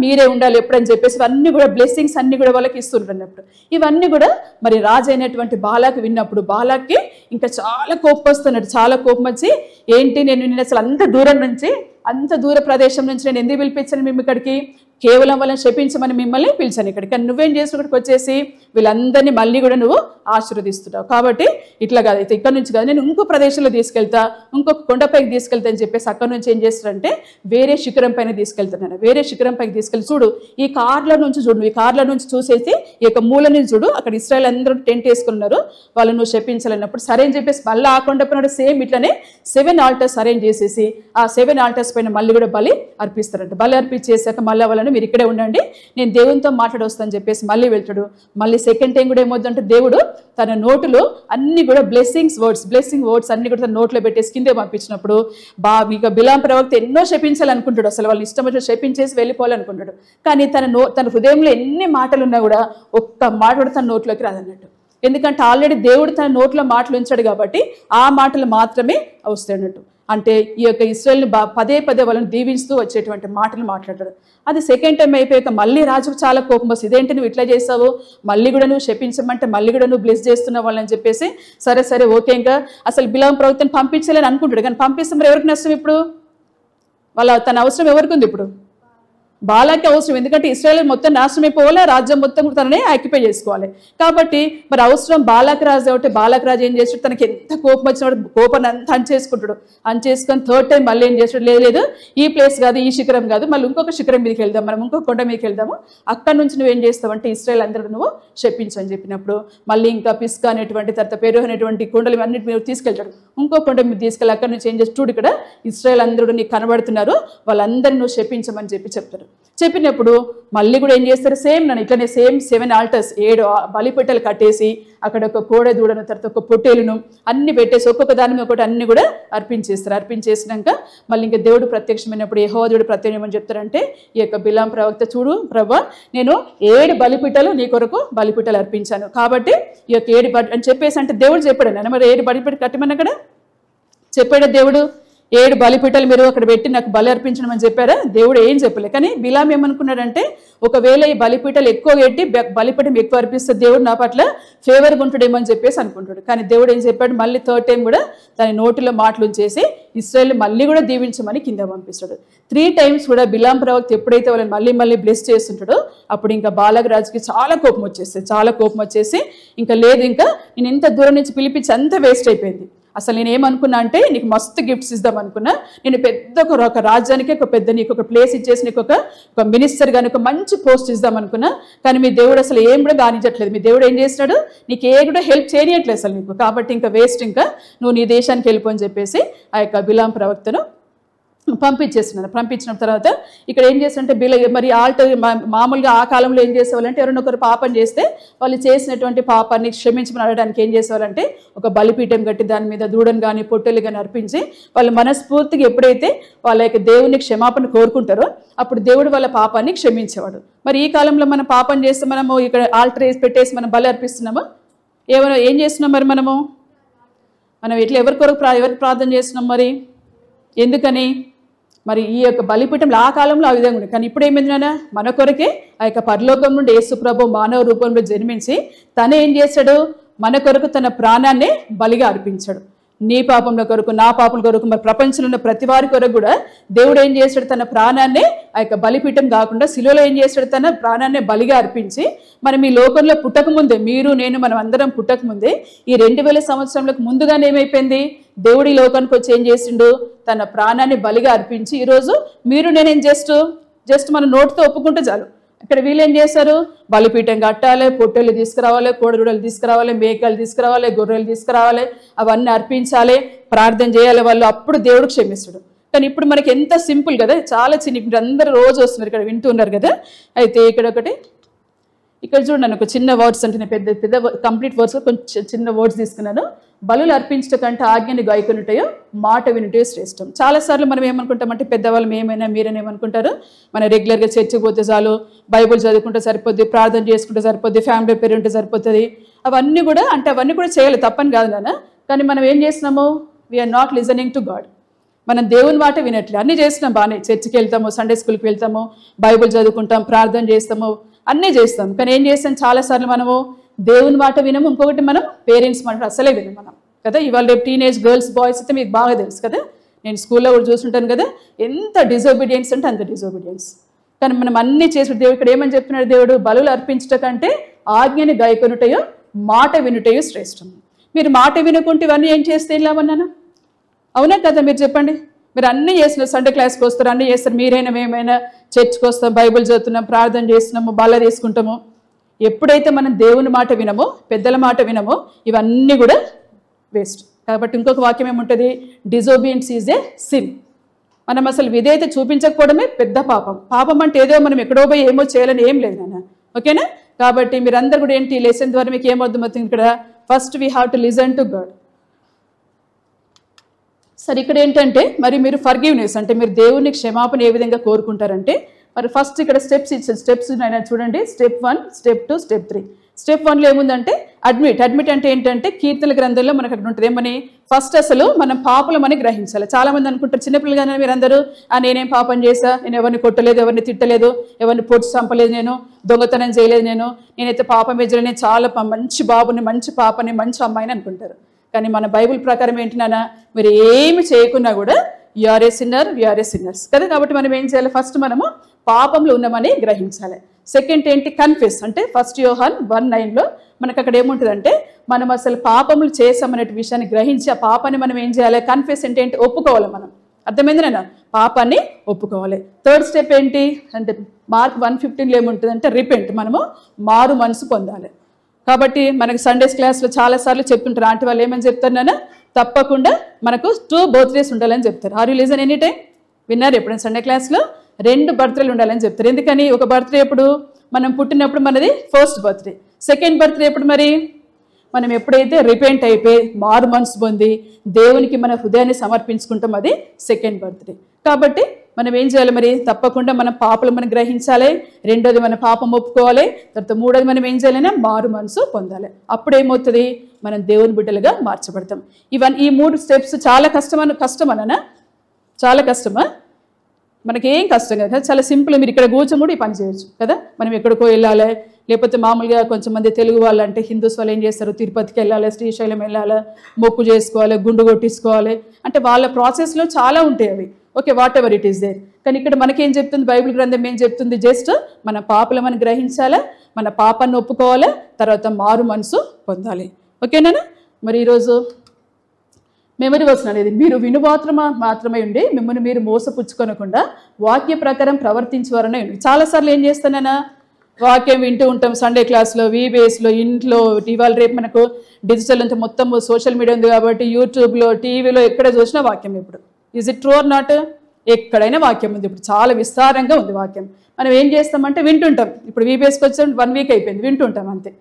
మీరే ఉండాలి ఎప్పుడని చెప్పేసి అన్ని కూడా బ్లెస్సింగ్స్ అన్ని కూడా వాళ్ళకి ఇస్తుంటారు అన్నప్పుడు. ఇవన్నీ కూడా మరి రాజు అయినటువంటి బాలాకి విన్నప్పుడు బాలాకి ఇంకా చాలా కోపం వస్తున్నట్టు, చాలా కోపం వచ్చి, ఏంటి నేను అసలు అంత దూర ప్రదేశం నుంచి నేను ఎందుకు పిలిపించాను మేము ఇక్కడికి, కేవలం వాళ్ళని శపించమని మిమ్మల్ని పిలిచాను ఇక్కడికి, కానీ నువ్వేం చేసి ఇక్కడికి వచ్చేసి వీళ్ళందరినీ మళ్ళీ కూడా నువ్వు ఆశీర్వదిస్తున్నావు, కాబట్టి ఇట్లా కాదు, అయితే ఇక్కడ నుంచి కాదు, నేను ఇంకో ప్రదేశంలో తీసుకెళ్తా, ఇంకొక కొండపైకి తీసుకెళ్తా అని చెప్పేసి అక్కడ నుంచి ఏం చేస్తారంటే వేరే శిఖరం పైన తీసుకెళ్తున్నాను, వేరే శిఖరం పైకి తీసుకెళ్ళి చూడు, ఈ కార్ల నుంచి చూడు, ఈ కార్ల నుంచి చూసేసి ఈ యొక్క మూల నుంచి చూడు, అక్కడ ఇశ్రాయేల్ అందరూ టెంట్ వేసుకున్నారు, వాళ్ళు నువ్వు శపించాలన్నప్పుడు సరే అని చెప్పేసి మళ్ళీ ఆ కొండపైన సేమ్ ఇట్లనే 7 ఆల్టర్స్ అరేంజ్ చేసేసి ఆ 7 ఆల్టర్స్ పైన మళ్ళీ కూడా బలి అర్పిస్తారంట. బలి అర్పించేసాక మళ్ళీ వాళ్ళని మీరు ఇక్కడే ఉండండి, నేను దేవునితో మాట్లాడొస్తాను చెప్పేసి మళ్ళీ వెళ్తాడు. మళ్ళీ సెకండ్ టైం కూడా ఏమవుతుందంటే, దేవుడు తన నోటులో అన్ని కూడా బ్లెస్సింగ్ వర్డ్స్ అన్ని కూడా తన నోట్లో పెట్టేసి కిందే పంపించినప్పుడు ఇక బిలాం ప్రవక్త ఎన్నో శపించాలనుకుంటాడు, అసలు వాళ్ళు ఇష్టం వచ్చి శపించేసి వెళ్ళిపోవాలనుకుంటాడు. కానీ తన హృదయంలో ఎన్ని మాటలు ఉన్నా కూడా ఒక్క మాట కూడా తన నోట్లోకి రాదన్నట్టు. ఎందుకంటే ఆల్రెడీ దేవుడు తన నోట్లో మాటలు ఉంచాడు కాబట్టి ఆ మాటలు మాత్రమే వస్తాయన్నట్టు. అంటే ఈ యొక్క ఇశ్రాయేల్ని పదే వాళ్ళని దీవిస్తూ వచ్చేటువంటి మాటలు మాట్లాడాడు. అది సెకండ్ టైం అయిపోయాక మళ్ళీ రాజుకు చాలా కోపం వస్తుంది, ఇదేంటి నువ్వు ఇట్లా చేస్తావు, మళ్ళీ కూడా నువ్వు శపించమంటే మళ్ళీ కూడా నువ్వు బ్లెస్ చేస్తున్నావు వాళ్ళని చెప్పేసి, సరే ఓకే ఇంకా అసలు బిలాం ప్రవక్తని పంపించాలని అనుకుంటాడు. కానీ పంపిస్తే మరి ఎవరికి నష్టం, ఇప్పుడు తన అవసరం ఎవరికి ఉంది, ఇప్పుడు బాలాకి అవసరం, ఎందుకంటే ఇశ్రాయేల్ మొత్తం నాశనం అయిపోవాలి, రాజ్యం మొత్తం కూడా తననే ఆక్యుపై చేసుకోవాలి. కాబట్టి మరి అవసరం బాలాకి రాజు కాబట్టి బాలాకి రాజు ఏం చేస్తాడు, తనకి ఎంత కోపం వచ్చినాడు కోపాన్ని అంతా అంచేసుకొని థర్డ్ టైం మళ్ళీ ఏం చేస్తాడు, లేదు ఈ ప్లేస్ కాదు, ఈ శిఖరం కాదు, మళ్ళీ ఇంకొక శిఖరం మీదకి వెళ్దాం, మనం ఇంకొక కొండ మీదకి వెళ్దాము, అక్కడ నుంచి నువ్వేం చేస్తావంటే ఇశ్రాయేల్ అందరూ నువ్వు శపించని చెప్పినప్పుడు మళ్ళీ ఇంకా పిస్కా అనేటువంటి తర్వాత పెరుగు అనేటువంటి కొండలు అన్నిటి మీద తీసుకెళ్తాడు. ఇంకో కొండ మీద తీసుకెళ్ళి అక్కడ నుంచి ఏం చేసి చూడు, ఇక్కడ ఇశ్రాయేల్ అందరూ నీకు కనబడుతున్నారు, వాళ్ళందరినీ నువ్వు శపించమని చెప్తారు. చెప్పినప్పుడు మళ్ళీ కూడా ఏం చేస్తారు, సేమ్ నన్ను ఇట్లనే 7 ఆల్టర్స్ 7 బలిపెట్టెలు కట్టేసి అక్కడ ఒక కోడె దూడను తర్వాత ఒక పొట్టేలును అన్ని పెట్టేసి ఒక్కొక్క దాని మీద ఒకటి అన్ని కూడా అర్పించేస్తారు. అర్పించేసినాక మళ్ళీ ఇంకా దేవుడు ప్రత్యక్షమైనప్పుడు యెహోవా దేవుడు ప్రత్యక్షమని చెప్తారంటే, ఈ యొక్క బిలాం ప్రవక్త చూడు ప్రభా, నేను 7 బలిపీఠాలు నీ కొరకు బలిపీఠాలు అర్పించాను, కాబట్టి ఈ యొక్క 7 అని చెప్పేసి అంటే దేవుడు చెప్పాడు, నేను మరి 7 బలిపీఠ కట్టమని అక్కడ చెప్పాడు దేవుడు. 7 బలిపీఠాలు మీరు అక్కడ పెట్టి నాకు బలి అర్పించడం అని చెప్పారా? దేవుడు ఏం చెప్పలే. కానీ బిలాం ఏమనుకున్నాడంటే, ఒకవేళ ఈ బలిపీఠాలు ఎక్కువ పెట్టి బలిపీఠం ఎక్కువ అర్పిస్తే దేవుడు నా పట్ల ఫేవర్గా ఉంటాడేమో అని చెప్పేసి అనుకుంటాడు. కానీ దేవుడు ఏం చెప్పాడు? మళ్ళీ 3rd టైం కూడా తన నోటిలో మాటలు ఉంచేసి ఇశ్రాయేలు మళ్ళీ కూడా దీవించమని కింద పంపిస్తాడు. 3 టైమ్స్ కూడా బిలాం ప్రవక్త ఎప్పుడైతే వాళ్ళని మళ్ళీ బ్లెస్ చేస్తుంటాడో అప్పుడు ఇంకా బాలాక్ రాజుకి చాలా కోపం వచ్చేసి ఇంకా లేదు, ఇంకా నేను ఇంత దూరం నుంచి పిలిపించి అంత వేస్ట్ అయిపోయింది. అసలు నేను ఏమనుకున్నా అంటే, నీకు మస్తు గిఫ్ట్స్ ఇద్దాం అనుకున్నా, నేను పెద్ద ఒక రాజ్యానికి నీకు ఒక ప్లేస్ ఇచ్చేసి నీకు ఒక మినిస్టర్ కానీ ఒక మంచి పోస్ట్ ఇద్దాం అనుకున్నా. కానీ మీ దేవుడు అసలు ఏం కూడా కానించట్లేదు. మీ దేవుడు ఏం చేస్తున్నాడు? నీకు ఏ కూడా హెల్ప్ చేయట్లేదు అసలు నీకు. కాబట్టి ఇంకా వేస్ట్, ఇంకా నువ్వు నీ దేశానికి వెళ్ళిపో అని చెప్పేసి ఆ యొక్క బిలాం ప్రవక్తను పంపించిన తర్వాత ఇక్కడ ఏం చేస్తుంటే మరి ఆల్టర్ మామూలుగా ఆ కాలంలో ఏం చేసేవాళ్ళంటే, ఎవరైనా ఒకరు పాపం చేస్తే వాళ్ళు చేసినటువంటి పాపాన్ని క్షమించమని అడగడానికి ఏం చేసేవాళ్ళంటే, ఒక బలిపీఠం కట్టి దాని మీద దూడను కానీ పొట్టెలు కానీ అర్పించి వాళ్ళు మనస్ఫూర్తిగా ఎప్పుడైతే వాళ్ళ యొక్క దేవుని క్షమాపణ కోరుకుంటారో అప్పుడు దేవుడు వాళ్ళ పాపాన్ని క్షమించేవాడు. మరి ఈ కాలంలో మనం పాపం చేస్తే మనము ఇక్కడ ఆల్టర్ వేసి పెట్టేసి మనం బలి అర్పిస్తున్నామా? ఏం చేస్తున్నాం మరి మనం ఇట్లా ఎవరికి ప్రార్థన చేస్తున్నాం? మరి ఎందుకని? మరి ఈ యొక్క బలిపీఠంలో ఆ కాలంలో ఆ విధంగా ఉంది. కానీ ఇప్పుడు ఏమైంది నాన్న? మన కొరకే ఆ యొక్క పరలోకం నుండి యేసు ప్రభు మానవ రూపంలో జన్మించి తను ఏం చేశాడు? మన కొరకు తన ప్రాణాన్ని బలిగా అర్పించాడు. నీ పాపంల కొరకు, నా పాపం కొరకు, మరి ప్రపంచంలో ఉన్న ప్రతి వారి కొరకు కూడా దేవుడు ఏం చేశాడు? తన ప్రాణాన్ని ఆ యొక్క బలిపీఠం కాకుండా శిలువలో ఏం చేశాడు? తన ప్రాణాన్ని బలిగా అర్పించి మనం ఈ లోకంలో పుట్టకముందే, మీరు నేను మనం అందరం పుట్టకముందే, ఈ 2000 సంవత్సరాలకు ముందుగానే ఏమైపోయింది? దేవుడి లోకానికి వచ్చి ఏం చేసిండు? తన ప్రాణాన్ని బలిగా అర్పించి ఈరోజు మీరు నేనేం జస్ట్ మన నోటితో ఒప్పుకుంటే చాలు. ఇక్కడ వీళ్ళు ఏం చేశారు? బలిపీఠం కట్టాలి, పొట్టెలు తీసుకురావాలి, కోడిగుడలు తీసుకురావాలి, మేకలు తీసుకురావాలి, గొర్రెలు తీసుకురావాలి, అవన్నీ అర్పించాలి, ప్రార్థన చేయాలి వాళ్ళు, అప్పుడు దేవుడు క్షమిస్తాడు. కానీ ఇప్పుడు మనకి ఎంత సింపుల్ కదా, చాలా చిన్న. ఇప్పుడు అందరూ రోజు వస్తున్నారు ఇక్కడ వింటున్నారు కదా. అయితే ఇక్కడ చూడండి, ఒక చిన్న వర్డ్స్ అంటే నేను పెద్ద కంప్లీట్ వర్డ్స్ కొంచెం చిన్న వర్డ్స్ తీసుకున్నాను. బలులు అర్పించట కంటే ఆజ్ఞని గాయకునుంటాయో మాట వినుటయో శ్రేష్టం. చాలాసార్లు మనం ఏమనుకుంటామంటే, పెద్దవాళ్ళు ఏమైనా మీరైనా ఏమనుకుంటారు, మనం రెగ్యులర్గా చర్చికి పోతే చాలు, బైబుల్ చదువుకుంటే సరిపోద్ది, ప్రార్థన చేసుకుంటే సరిపోద్ది, ఫ్యామిలీ పేరు ఉంటే సరిపోతుంది. అవన్నీ కూడా చేయాలి, తప్పని కాదు నాన్న. కానీ మనం ఏం చేస్తున్నాము? We're not listening to God. మనం దేవుని మాట వినట్లే. అన్నీ చేస్తున్నాం బాగానే, చర్చికి వెళ్తాము, సండే స్కూల్కి వెళ్తాము, బైబుల్ చదువుకుంటాం, ప్రార్థన చేస్తాము, అన్నీ చేస్తాం. కానీ ఏం చేస్తాం? చాలాసార్లు మనము దేవుని మాట వినము. ఇంకొకటి, మనం పేరెంట్స్ మాట అసలే వినము మనం కదా. ఇవాళ రేపు టీనేజ్ గర్ల్స్ బాయ్స్ అయితే మీకు బాగా తెలుసు కదా, నేను స్కూల్లో కూడా చూస్తుంటాను కదా, ఎంత డిజోబీడియన్స్ అంటే అంత డిజోబీడియన్స్. కానీ మనం అన్నీ చేసి దేవుడు ఇక్కడ ఏమని చెప్తున్నాడు? దేవుడు బలులు అర్పించట కంటే ఆజ్ఞని గాయకొనుటయో మాట వినుటయో శ్రేష్టం. మీరు మాట వినుకుంటే ఇవన్నీ ఏం చేస్తే వెళ్ళామన్నాను? అవునా కదా? మీరు చెప్పండి. మీరు అన్నీ చేస్తున్నారు, సండే క్లాస్కి వస్తారు, అన్నీ చేస్తారు. మీరైనా మేమైనా చర్చ్కి వస్తాం, బైబుల్ చదువుతున్నాం, ప్రార్థన చేస్తున్నాము, బల్ల తీసుకుంటాము. ఎప్పుడైతే మనం దేవుని మాట వినమో, పెద్దల మాట వినమో, ఇవన్నీ కూడా వేస్ట్. కాబట్టి ఇంకొక వాక్యం ఏముంటుంది? డిజోబియన్స్ ఈజ్ ఏ సిన్. మనం అసలు విధేయత చూపించకపోవడమే పెద్ద పాపం. పాపం అంటే ఏదో మనం ఎక్కడో పోయి ఏమో చేయాలని ఏం లేదు నాన్న, ఓకేనా? కాబట్టి మీరందరూ కూడా ఏంటి, లెసన్ ద్వారా మీకు ఏమర్థమవుతుంది ఇక్కడ? First we have to listen to God. సరే, ఇక్కడ ఏంటంటే మరి మీరు ఫర్గివ్నెస్ అంటే మీరు దేవుని క్షమాపణ ఏ విధంగా కోరుకుంటారంటే, మరి ఫస్ట్ ఇక్కడ స్టెప్స్ అయినా చూడండి. Step 1, step 2, step 3. స్టెప్ 1లో ఏముందంటే అడ్మిట్ అంటే ఏంటంటే, కీర్తనల గ్రంథంలో మనకు అక్కడ ఉంటుంది ఏమని? ఫస్ట్ అసలు మనం పాపలమని గ్రహించాలి. చాలామంది అనుకుంటారు, చిన్నపిల్లగానే మీరందరూ నేనేం పాపం చేశా, నేను ఎవరిని కొట్టలేదు, ఎవరిని తిట్టలేదు, ఎవరిని పొట్టు చంపలేదు, నేను దొంగతనం చేయలేదు, నేనైతే పాపం వేజలేదు, నేను చాలా మంచి బాబుని, మంచి పాపని, మంచి అమ్మాయిని అనుకుంటారు. కానీ మన బైబుల్ ప్రకారం ఏంటినా, మీరు ఏమి చేయకున్నా కూడా యూఆర్ ఏ సిన్నర్స్ కదా. కాబట్టి మనం ఏం చేయాలి? ఫస్ట్ మనము పాపంలో ఉన్నామని గ్రహించాలి. సెకండ్ ఏంటి? కన్ఫెస్ అంటే 1 యోహాన్ 1:9లో మనకు అక్కడ ఏముంటుందంటే, మనం అసలు పాపములు చేసామనే విషయాన్ని గ్రహించి ఆ పాపాన్ని మనం ఏం చేయాలి? కన్ఫెస్ అంటే ఏంటి? ఒప్పుకోవాలి. మనం అర్థమైందినా? పాపాన్ని ఒప్పుకోవాలి. థర్డ్ స్టెప్ ఏంటి అంటే, మార్క్ 1:15లో ఏముంటుందంటే రిపెంట్, మనము మారు మనసు పొందాలి. కాబట్టి మనకు సండేస్ క్లాస్లో చాలాసార్లు చెప్తుంటారు, ఆంటీ వాళ్ళు ఏమని చెప్తారు నాన్న? తప్పకుండా మనకు 2 బర్త్డేస్ ఉండాలని చెప్తారు. Are you listen any time? విన్నారు ఎప్పుడైనా సండే క్లాస్లో? 2 బర్త్డేలు ఉండాలని చెప్తారు. ఎందుకని? ఒక బర్త్డే ఎప్పుడు? మనం పుట్టినప్పుడు మనది ఫస్ట్ బర్త్డే. సెకండ్ బర్త్డే ఎప్పుడు? మరి మనం ఎప్పుడైతే రిపెంట్ అయిపోయి మారు మనసు పొంది దేవునికి మన హృదయాన్ని సమర్పించుకుంటాం, అది సెకండ్ బర్త్డే. కాబట్టి మనం ఏం చేయాలి? మరి తప్పకుండా మనం పాపలు మనం గ్రహించాలి. రెండోది మన పాపం ఒప్పుకోవాలి. తర్వాత మూడోది మనం ఏం చేయాలన్నా మారు మనసు పొందాలి. అప్పుడేమవుతుంది? మనం దేవుని బిడ్డలుగా మార్చబడతాం. ఈ 3 స్టెప్స్ చాలా కష్టమన్నా చాలా కష్టమా? మనకేం కష్టం కదా, చాలా సింపుల్. మీరు ఇక్కడ కూర్చొని కూడా ఈ పని చేయొచ్చు కదా. మనం ఎక్కడికో వెళ్ళాలి, లేకపోతే మామూలుగా కొంచెం మంది తెలుగు వాళ్ళు అంటే హిందూస్ వాళ్ళు ఏం చేస్తారు, తిరుపతికి వెళ్ళాలి, శ్రీశైలం వెళ్ళాలి, మొక్కు చేసుకోవాలి, గుండు కొట్టించుకోవాలి, అంటే వాళ్ళ ప్రాసెస్లో చాలా ఉంటాయి అవి. Okay, whatever it is there. కానీ ఇక్కడ మనకేం చెప్తుంది బైబిల్ గ్రంథం? ఏం చెప్తుంది? జస్ట్ మన పాపలు మనం గ్రహించాలి, మన పాపాన్ని ఒప్పుకోవాలి, తర్వాత మారు మనసు పొందాలి. ఓకేనా? మరి ఈరోజు మెమరీ వర్స్ అనేది, మీరు మాత్రమే ఉండి మిమ్మల్ని మీరు మోసపుచ్చుకొనకుండా వాక్య ప్రకారం ప్రవర్తించేవారనే ఉండి. చాలాసార్లు ఏం చేస్తానన్నా, వాక్యం వింటూ ఉంటాం సండే క్లాస్లో, వీబేస్లో, ఇంట్లో. ఇవాళ రేపు మనకు డిజిటల్ అంతా మొత్తం సోషల్ మీడియా ఉంది కాబట్టి యూట్యూబ్లో, టీవీలో ఎక్కడ చూసినా వాక్యం. ఇప్పుడు is it true or not? ఎక్కడైనా వాక్యం ఉంది. ఇప్పుడు చాలా విస్తారంగా ఉంది వాక్యం. మనం ఏం చేస్తామంటే వింటుంటాం. ఇప్పుడు వీబేస్కి వచ్చాం, 1 వీక్ అయిపోయింది, వింటుంటాం అంతే.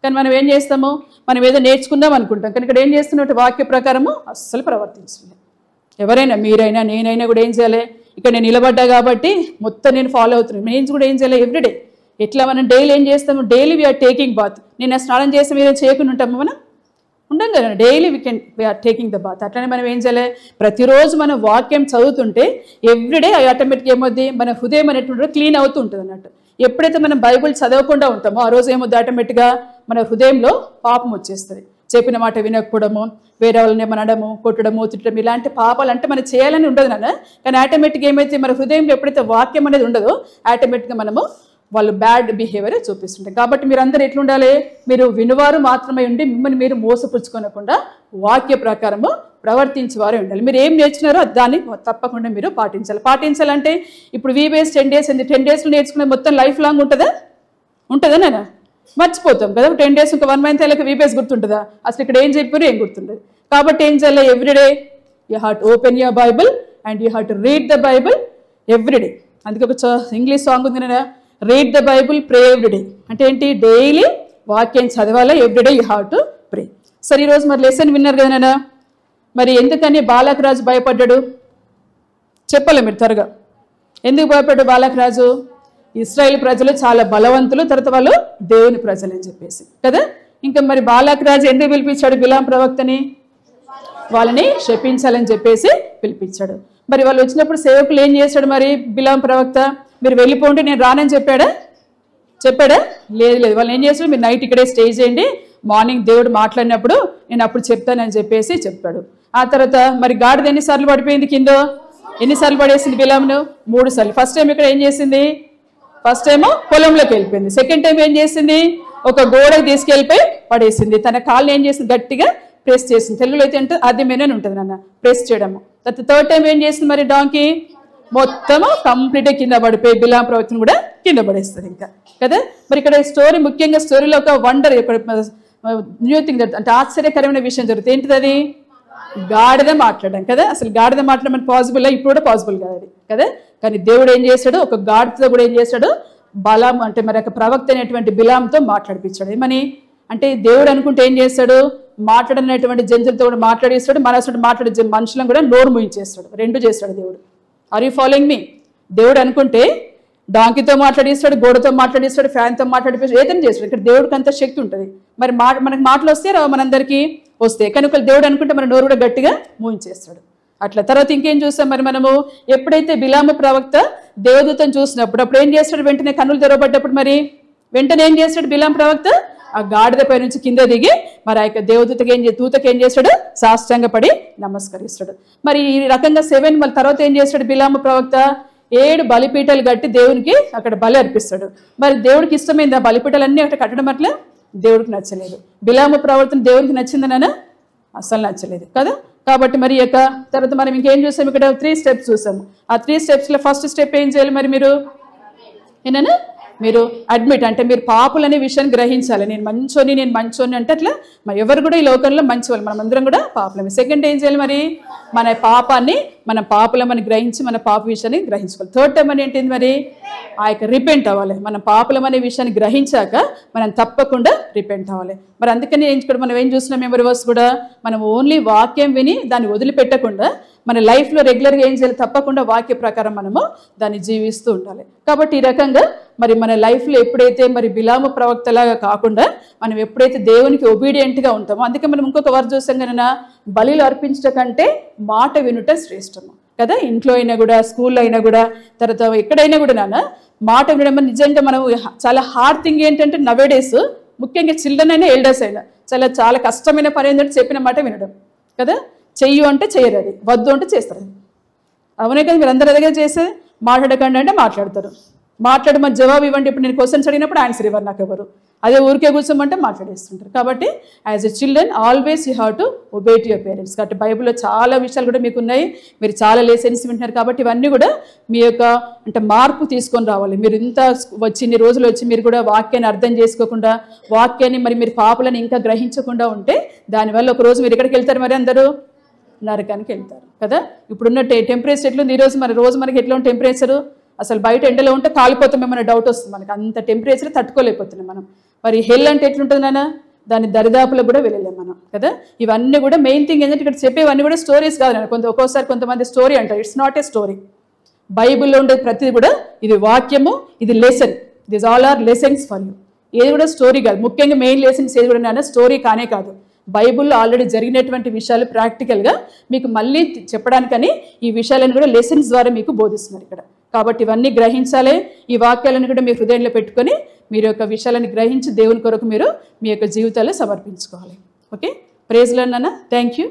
కానీ మనం ఏం చేస్తాము, మనం ఏదో నేర్చుకుందాం అనుకుంటాం, కానీ ఇక్కడ ఏం చేస్తున్నట్టు వాక్య ప్రకారము అస్సలు ప్రవర్తించండి. ఎవరైనా, మీరైనా, నేనైనా కూడా ఏం చేయాలి? ఇక్కడ నేను నిలబడ్డా కాబట్టి మొత్తం నేను ఫాలో అవుతున్నాను. నేను కూడా ఏం చేయాలి? ఎవ్రీడే. ఎట్లా మనం డైలీ ఏం చేస్తాము? Daily we're taking bath. నేను స్నానం చేస్తే మీరేం చేయకుండా ఉంటాము? మనం ఉండం కదా. Daily we're taking the bath. అట్లనే మనం ఏం చేయాలి? ప్రతిరోజు మనం వాక్యం చదువుతుంటే ఎవ్రీడే ఆటోమేటిక్గా ఏమవుద్ది, మన హృదయం అనేటువంటి క్లీన్ అవుతూ ఉంటుంది అన్నట్టు. ఎప్పుడైతే మనం బైబుల్ చదవకుండా ఉంటామో ఆ రోజు ఏమవుద్ది, ఆటోమేటిక్గా మన హృదయంలో పాపం వచ్చేస్తుంది. చెప్పిన మాట వినకపోవడము, వేరే వాళ్ళని ఏమనడము, కొట్టడము, తిట్టడం, ఇలాంటి పాపాలు అంటే మనం చేయాలని ఉండదు నాన్న. కానీ ఆటోమేటిక్గా ఏమైతే మన హృదయంలో ఎప్పుడైతే వాక్యం అనేది ఉండదో ఆటోమేటిక్గా మనము వాళ్ళు బ్యాడ్ బిహేవియర్ చూపిస్తుంటాయి. కాబట్టి మీరు అందరూ ఎట్లుండాలి? మీరు వినువారు మాత్రమే ఉండి మిమ్మల్ని మీరు మోసపుచ్చుకోనకుండా వాక్య ప్రకారము ప్రవర్తించేవారే ఉండాలి. మీరు ఏం నేర్చుకున్నారో దాన్ని తప్పకుండా మీరు పాటించాలి. పాటించాలంటే ఇప్పుడు వీబేస్ 10 days ఉంది, 10 daysలో నేర్చుకునే మొత్తం లైఫ్ లాంగ్ ఉంటుందా నాన్న? మర్చిపోతాం కదా. 10 days ఇంకా 1 month అయ్యాక వీబేస్ గుర్తుంటుందా? అసలు ఇక్కడ ఏం చెప్పారు ఏం గుర్తుండదు. కాబట్టి ఏం చేయాలి? Everyday you have to open your Bible and you have to read the Bible everyday. అందుకే ఒక ఇంగ్లీష్ సాంగ్ ఉంది కదా, read the Bible, pray everyday. అంటే ఏంటి? డైలీ వాక్యం చదవాలి, everyday you have to pray. సరే, ఈరోజు మరి లెసన్ విన్నారు కదా నాన్న. మరి ఎందుకని బాలాక్ రాజు భయపడ్డాడు చెప్పాలి మీరు త్వరగా. ఎందుకు భయపడ్డాడు బాలాక్ రాజు? ఇశ్రాయేల్ ప్రజలు చాలా బలవంతులు, తర్వాత వాళ్ళు దేవుని ప్రజలు అని చెప్పేసి కదా. ఇంకా మరి బాలాక్ రాజు ఎందుకు పిలిపించాడు బిలాం ప్రవక్తని? వాళ్ళని శపించాలని చెప్పేసి పిలిపించాడు. మరి వాళ్ళు వచ్చినప్పుడు సేవకులు ఏం చేశాడు? మరి బిలాం ప్రవక్త, మీరు వెళ్ళిపోండి, నేను రానని చెప్పాడా? లేదు. వాళ్ళు ఏం చేశాడు? మీరు నైట్ ఇక్కడే స్టే చేయండి, మార్నింగ్ దేవుడు మాట్లాడినప్పుడు నేను అప్పుడు చెప్తానని చెప్పేసి చెప్పాడు. ఆ తర్వాత మరి గాడిద ఎన్నిసార్లు పడిపోయింది కింద? ఎన్నిసార్లు పడేసింది బిలాంను? 3 సార్లు. ఫస్ట్ టైం ఇక్కడ ఏం చేసింది? ఫస్ట్ టైము పొలంలోకి వెళ్ళిపోయింది. సెకండ్ టైం ఏం చేసింది? ఒక గోడకు తీసుకెళ్ళిపోయి పడేసింది. తన కాళ్ళని ఏం చేసింది? గట్టిగా ప్రెస్ చేసింది. తెలుగులో అయితే అంటే అదేమేనని ఉంటుంది నాన్న, ప్రెస్ చేయడము. తర్వాత థర్డ్ టైం ఏం చేసింది? మరి డాంకీ మొత్తము కంప్లీట్గా కింద పడిపోయి బిలాం ప్రవక్తను కూడా కింద పడేస్తుంది ఇంకా కదా. మరి ఇక్కడ స్టోరీ, ముఖ్యంగా స్టోరీలో ఒక వండర్, ఇక్కడ న్యూ థింగ్ అంటే ఆశ్చర్యకరమైన విషయం జరుగుతుంది. ఏంటిది అది? గాడిద మాట్లాడడం కదా. అసలు గాడిద మాట్లాడమని పాసిబుల్, ఇప్పుడు కూడా పాసిబుల్ కాదు అది కదా. కానీ దేవుడు ఏం చేశాడు? ఒక గాడిదతో కూడా ఏం చేశాడు? బలాం అంటే మరి ఒక ప్రవక్త అనేటువంటి బిలాంతో మాట్లాడిపించాడు. ఏమని అంటే దేవుడు అనుకుంటే ఏం చేస్తాడు? మాట్లాడినటువంటి జంతువులతో కూడా మాట్లాడిస్తాడు, మనసుడు మాట్లాడే మనుషులను కూడా నోరు మూయించేస్తాడు. 2 చేస్తాడు దేవుడు. ఆర్ యూ ఫాలోయింగ్ మీ? దేవుడు అనుకుంటే డాంకీతో మాట్లాడిస్తాడు, గోడతో మాట్లాడిస్తాడు, ఫ్యాన్తో మాట్లాడిస్తాడు, ఏదైనా చేస్తాడు. ఇక్కడ దేవుడికి అంత శక్తి ఉంటుంది. మరి మనకు మాటలు వస్తే మనందరికీ వస్తాయి, కనుక దేవుడు అనుకుంటే మన నోరు కూడా గట్టిగా మూయించేస్తాడు. అట్లా తర్వాత ఇంకేం చూస్తాం? మరి మనము ఎప్పుడైతే బిలాము ప్రవక్త దేవదూతను చూసినప్పుడు అప్పుడు ఏం చేస్తాడు? వెంటనే కన్నులు తెరవబడ్డప్పుడు మరి వెంటనే ఏం చేస్తాడు బిలాం ప్రవక్త? ఆ గాడిద పై నుంచి కింద దిగి మరి ఆ యొక్క దూతకి ఏం చేస్తాడు? సాష్టాంగపడి నమస్కరిస్తాడు. మరి ఈ రకంగా 7 మళ్ళీ తర్వాత ఏం చేస్తాడు బిలాము ప్రవక్త? 7 బలిపీఠాలు కట్టి దేవునికి అక్కడ బలి అర్పిస్తాడు. మరి దేవుడికి ఇష్టమైంది ఆ బలిపీఠాలన్నీ అక్కడ కట్టడం అట్లా దేవుడికి నచ్చలేదు. బిలాము ప్రవర్తన దేవునికి నచ్చిందనా? అసలు నచ్చలేదు కదా. కాబట్టి మరి యొక్క తర్వాత మనం ఇంకేం చూసాం? ఇక్కడ 3 steps చూసాము. ఆ 3 stepsలో ఫస్ట్ స్టెప్ ఏం చేయాలి? మరి ఏనా మీరు అడ్మిట్ అంటే మీరు పాపులనే విషయాన్ని గ్రహించాలి. నేను మంచోని అంటే అట్లా మరి ఎవరు కూడా ఈ లోకంలో మంచివాళ్ళు, మనం అందరం కూడా పాపులమే. సెకండ్ ఏం చేయాలి? మరి మన పాపాన్ని మన పాపులమని గ్రహించి మన పాప విషయాన్ని గ్రహించుకోవాలి. థర్డ్ టైం అని ఏంటిది? మరి ఆ యొక్క రిపెంట్ అవ్వాలి. మన పాపులమనే విషయాన్ని గ్రహించాక మనం తప్పకుండా రిపెంట్ అవ్వాలి. మరి అందుకని ఇక్కడ మనం ఏం చూస్తున్నాం? మెమరీ వర్స్ కూడా మనం ఓన్లీ వాక్యం విని దాన్ని వదిలిపెట్టకుండా మన లైఫ్లో రెగ్యులర్గా ఏం చేయాలి? తప్పకుండా వాక్య ప్రకారం మనము దాన్ని జీవిస్తూ ఉండాలి. కాబట్టి ఈ రకంగా మరి మన లైఫ్లో ఎప్పుడైతే మరి బిలాము ప్రవక్తలాగా కాకుండా మనం ఎప్పుడైతే దేవునికి ఒబీడియంట్గా ఉంటామో, అందుకే మనం ఇంకొక వర్డ్ చూసాం కనుక బలిలు అర్పించడం కంటే మాట వినుట శ్రేష్టము కదా. ఇంట్లో అయినా కూడా, స్కూల్లో అయినా కూడా, తర్వాత ఎక్కడైనా కూడా నాన్న మాట వినడం నిజంగా మనం చాలా హార్డ్ థింగ్ ఏంటంటే నవేడేస్, ముఖ్యంగా చిల్డ్రన్ అయినా ఎల్డర్స్ అయినా చాలా కష్టమైన పని ఏంటంటే చెప్పిన మాట వినడం కదా. చెయ్యు అంటే చేయరు, అది వద్దు అంటే చేస్తారు. అవునే కదా, మీరు అందరి దగ్గర చేసేది. మాట్లాడకండి అంటే మాట్లాడతారు, మాట్లాడమని జవాబు ఇవ్వండి. ఇప్పుడు నేను క్వశ్చన్స్ అడిగినప్పుడు ఆన్సర్ ఇవ్వరు నాకు ఎవరు, అదే ఊరికే కూర్చోమంటే మాట్లాడేస్తుంటారు. కాబట్టి as a children always you have to obey to your parents. కాబట్టి బైబిల్లో చాలా విషయాలు కూడా మీకు ఉన్నాయి, మీరు చాలా లెసన్స్ వింటున్నారు. కాబట్టి ఇవన్నీ కూడా మీ యొక్క అంటే మార్పు తీసుకొని రావాలి. మీరు ఇంత ఇన్ని రోజులు వచ్చి మీరు కూడా వాక్యాన్ని అర్థం చేసుకోకుండా, వాక్యాన్ని మరి మీరు పాపలను ఇంకా గ్రహించకుండా ఉంటే దానివల్ల ఒక రోజు మీరు ఎక్కడికి వెళ్తారు, మరి అందరూ నరకానికి వెళ్తారు కదా. ఇప్పుడున్న టెంపరేచర్ ఎట్లుంది ఈరోజు, మరి రోజు మనకి ఎట్లా ఉంది టెంపరేచరు, అసలు బయట ఎండలో ఉంటే కాలిపోతామేమన్నా డౌట్ వస్తుంది మనకి, అంత టెంపరేచర్ తట్టుకోలేకపోతున్నాం మనం. మరి హెల్ అంటే ఎట్లుంటుంది నాన్న, దాని దరిదాపులకు కూడా వెళ్ళలేం మనం కదా. ఇవన్నీ కూడా మెయిన్ థింగ్ ఏంటంటే ఇక్కడ చెప్పేవన్నీ కూడా స్టోరీస్ కాదు నాన్న. ఒక్కోసారి కొంతమంది స్టోరీ అంటారు, ఇట్స్ నాట్ ఏ స్టోరీ. బైబిల్లో ఉండేది ప్రతిదీ కూడా ఇది వాక్యము, ఇది lesson, this all are lessons for you. ఏది కూడా స్టోరీ కాదు. ముఖ్యంగా మెయిన్ లెసన్స్ ఏది కూడా నాన్న స్టోరీ కానే కాదు. బైబిల్లో ఆల్రెడీ జరిగినటువంటి విషయాలు ప్రాక్టికల్గా మీకు మళ్ళీ చెప్పడానికని ఈ విషయాలను కూడా లెసన్స్ ద్వారా మీకు బోధిస్తున్నారు ఇక్కడ. కాబట్టి ఇవన్నీ గ్రహించాలి. ఈ వాక్యాలను కూడా మీ హృదయంలో పెట్టుకొని మీరు యొక్క విషయాలను గ్రహించి దేవుని కొరకు మీరు మీ యొక్క జీవితాలు సమర్పించుకోవాలి. ఓకే, ప్రైజ్ లార్డ్ నాన్న. Thank you.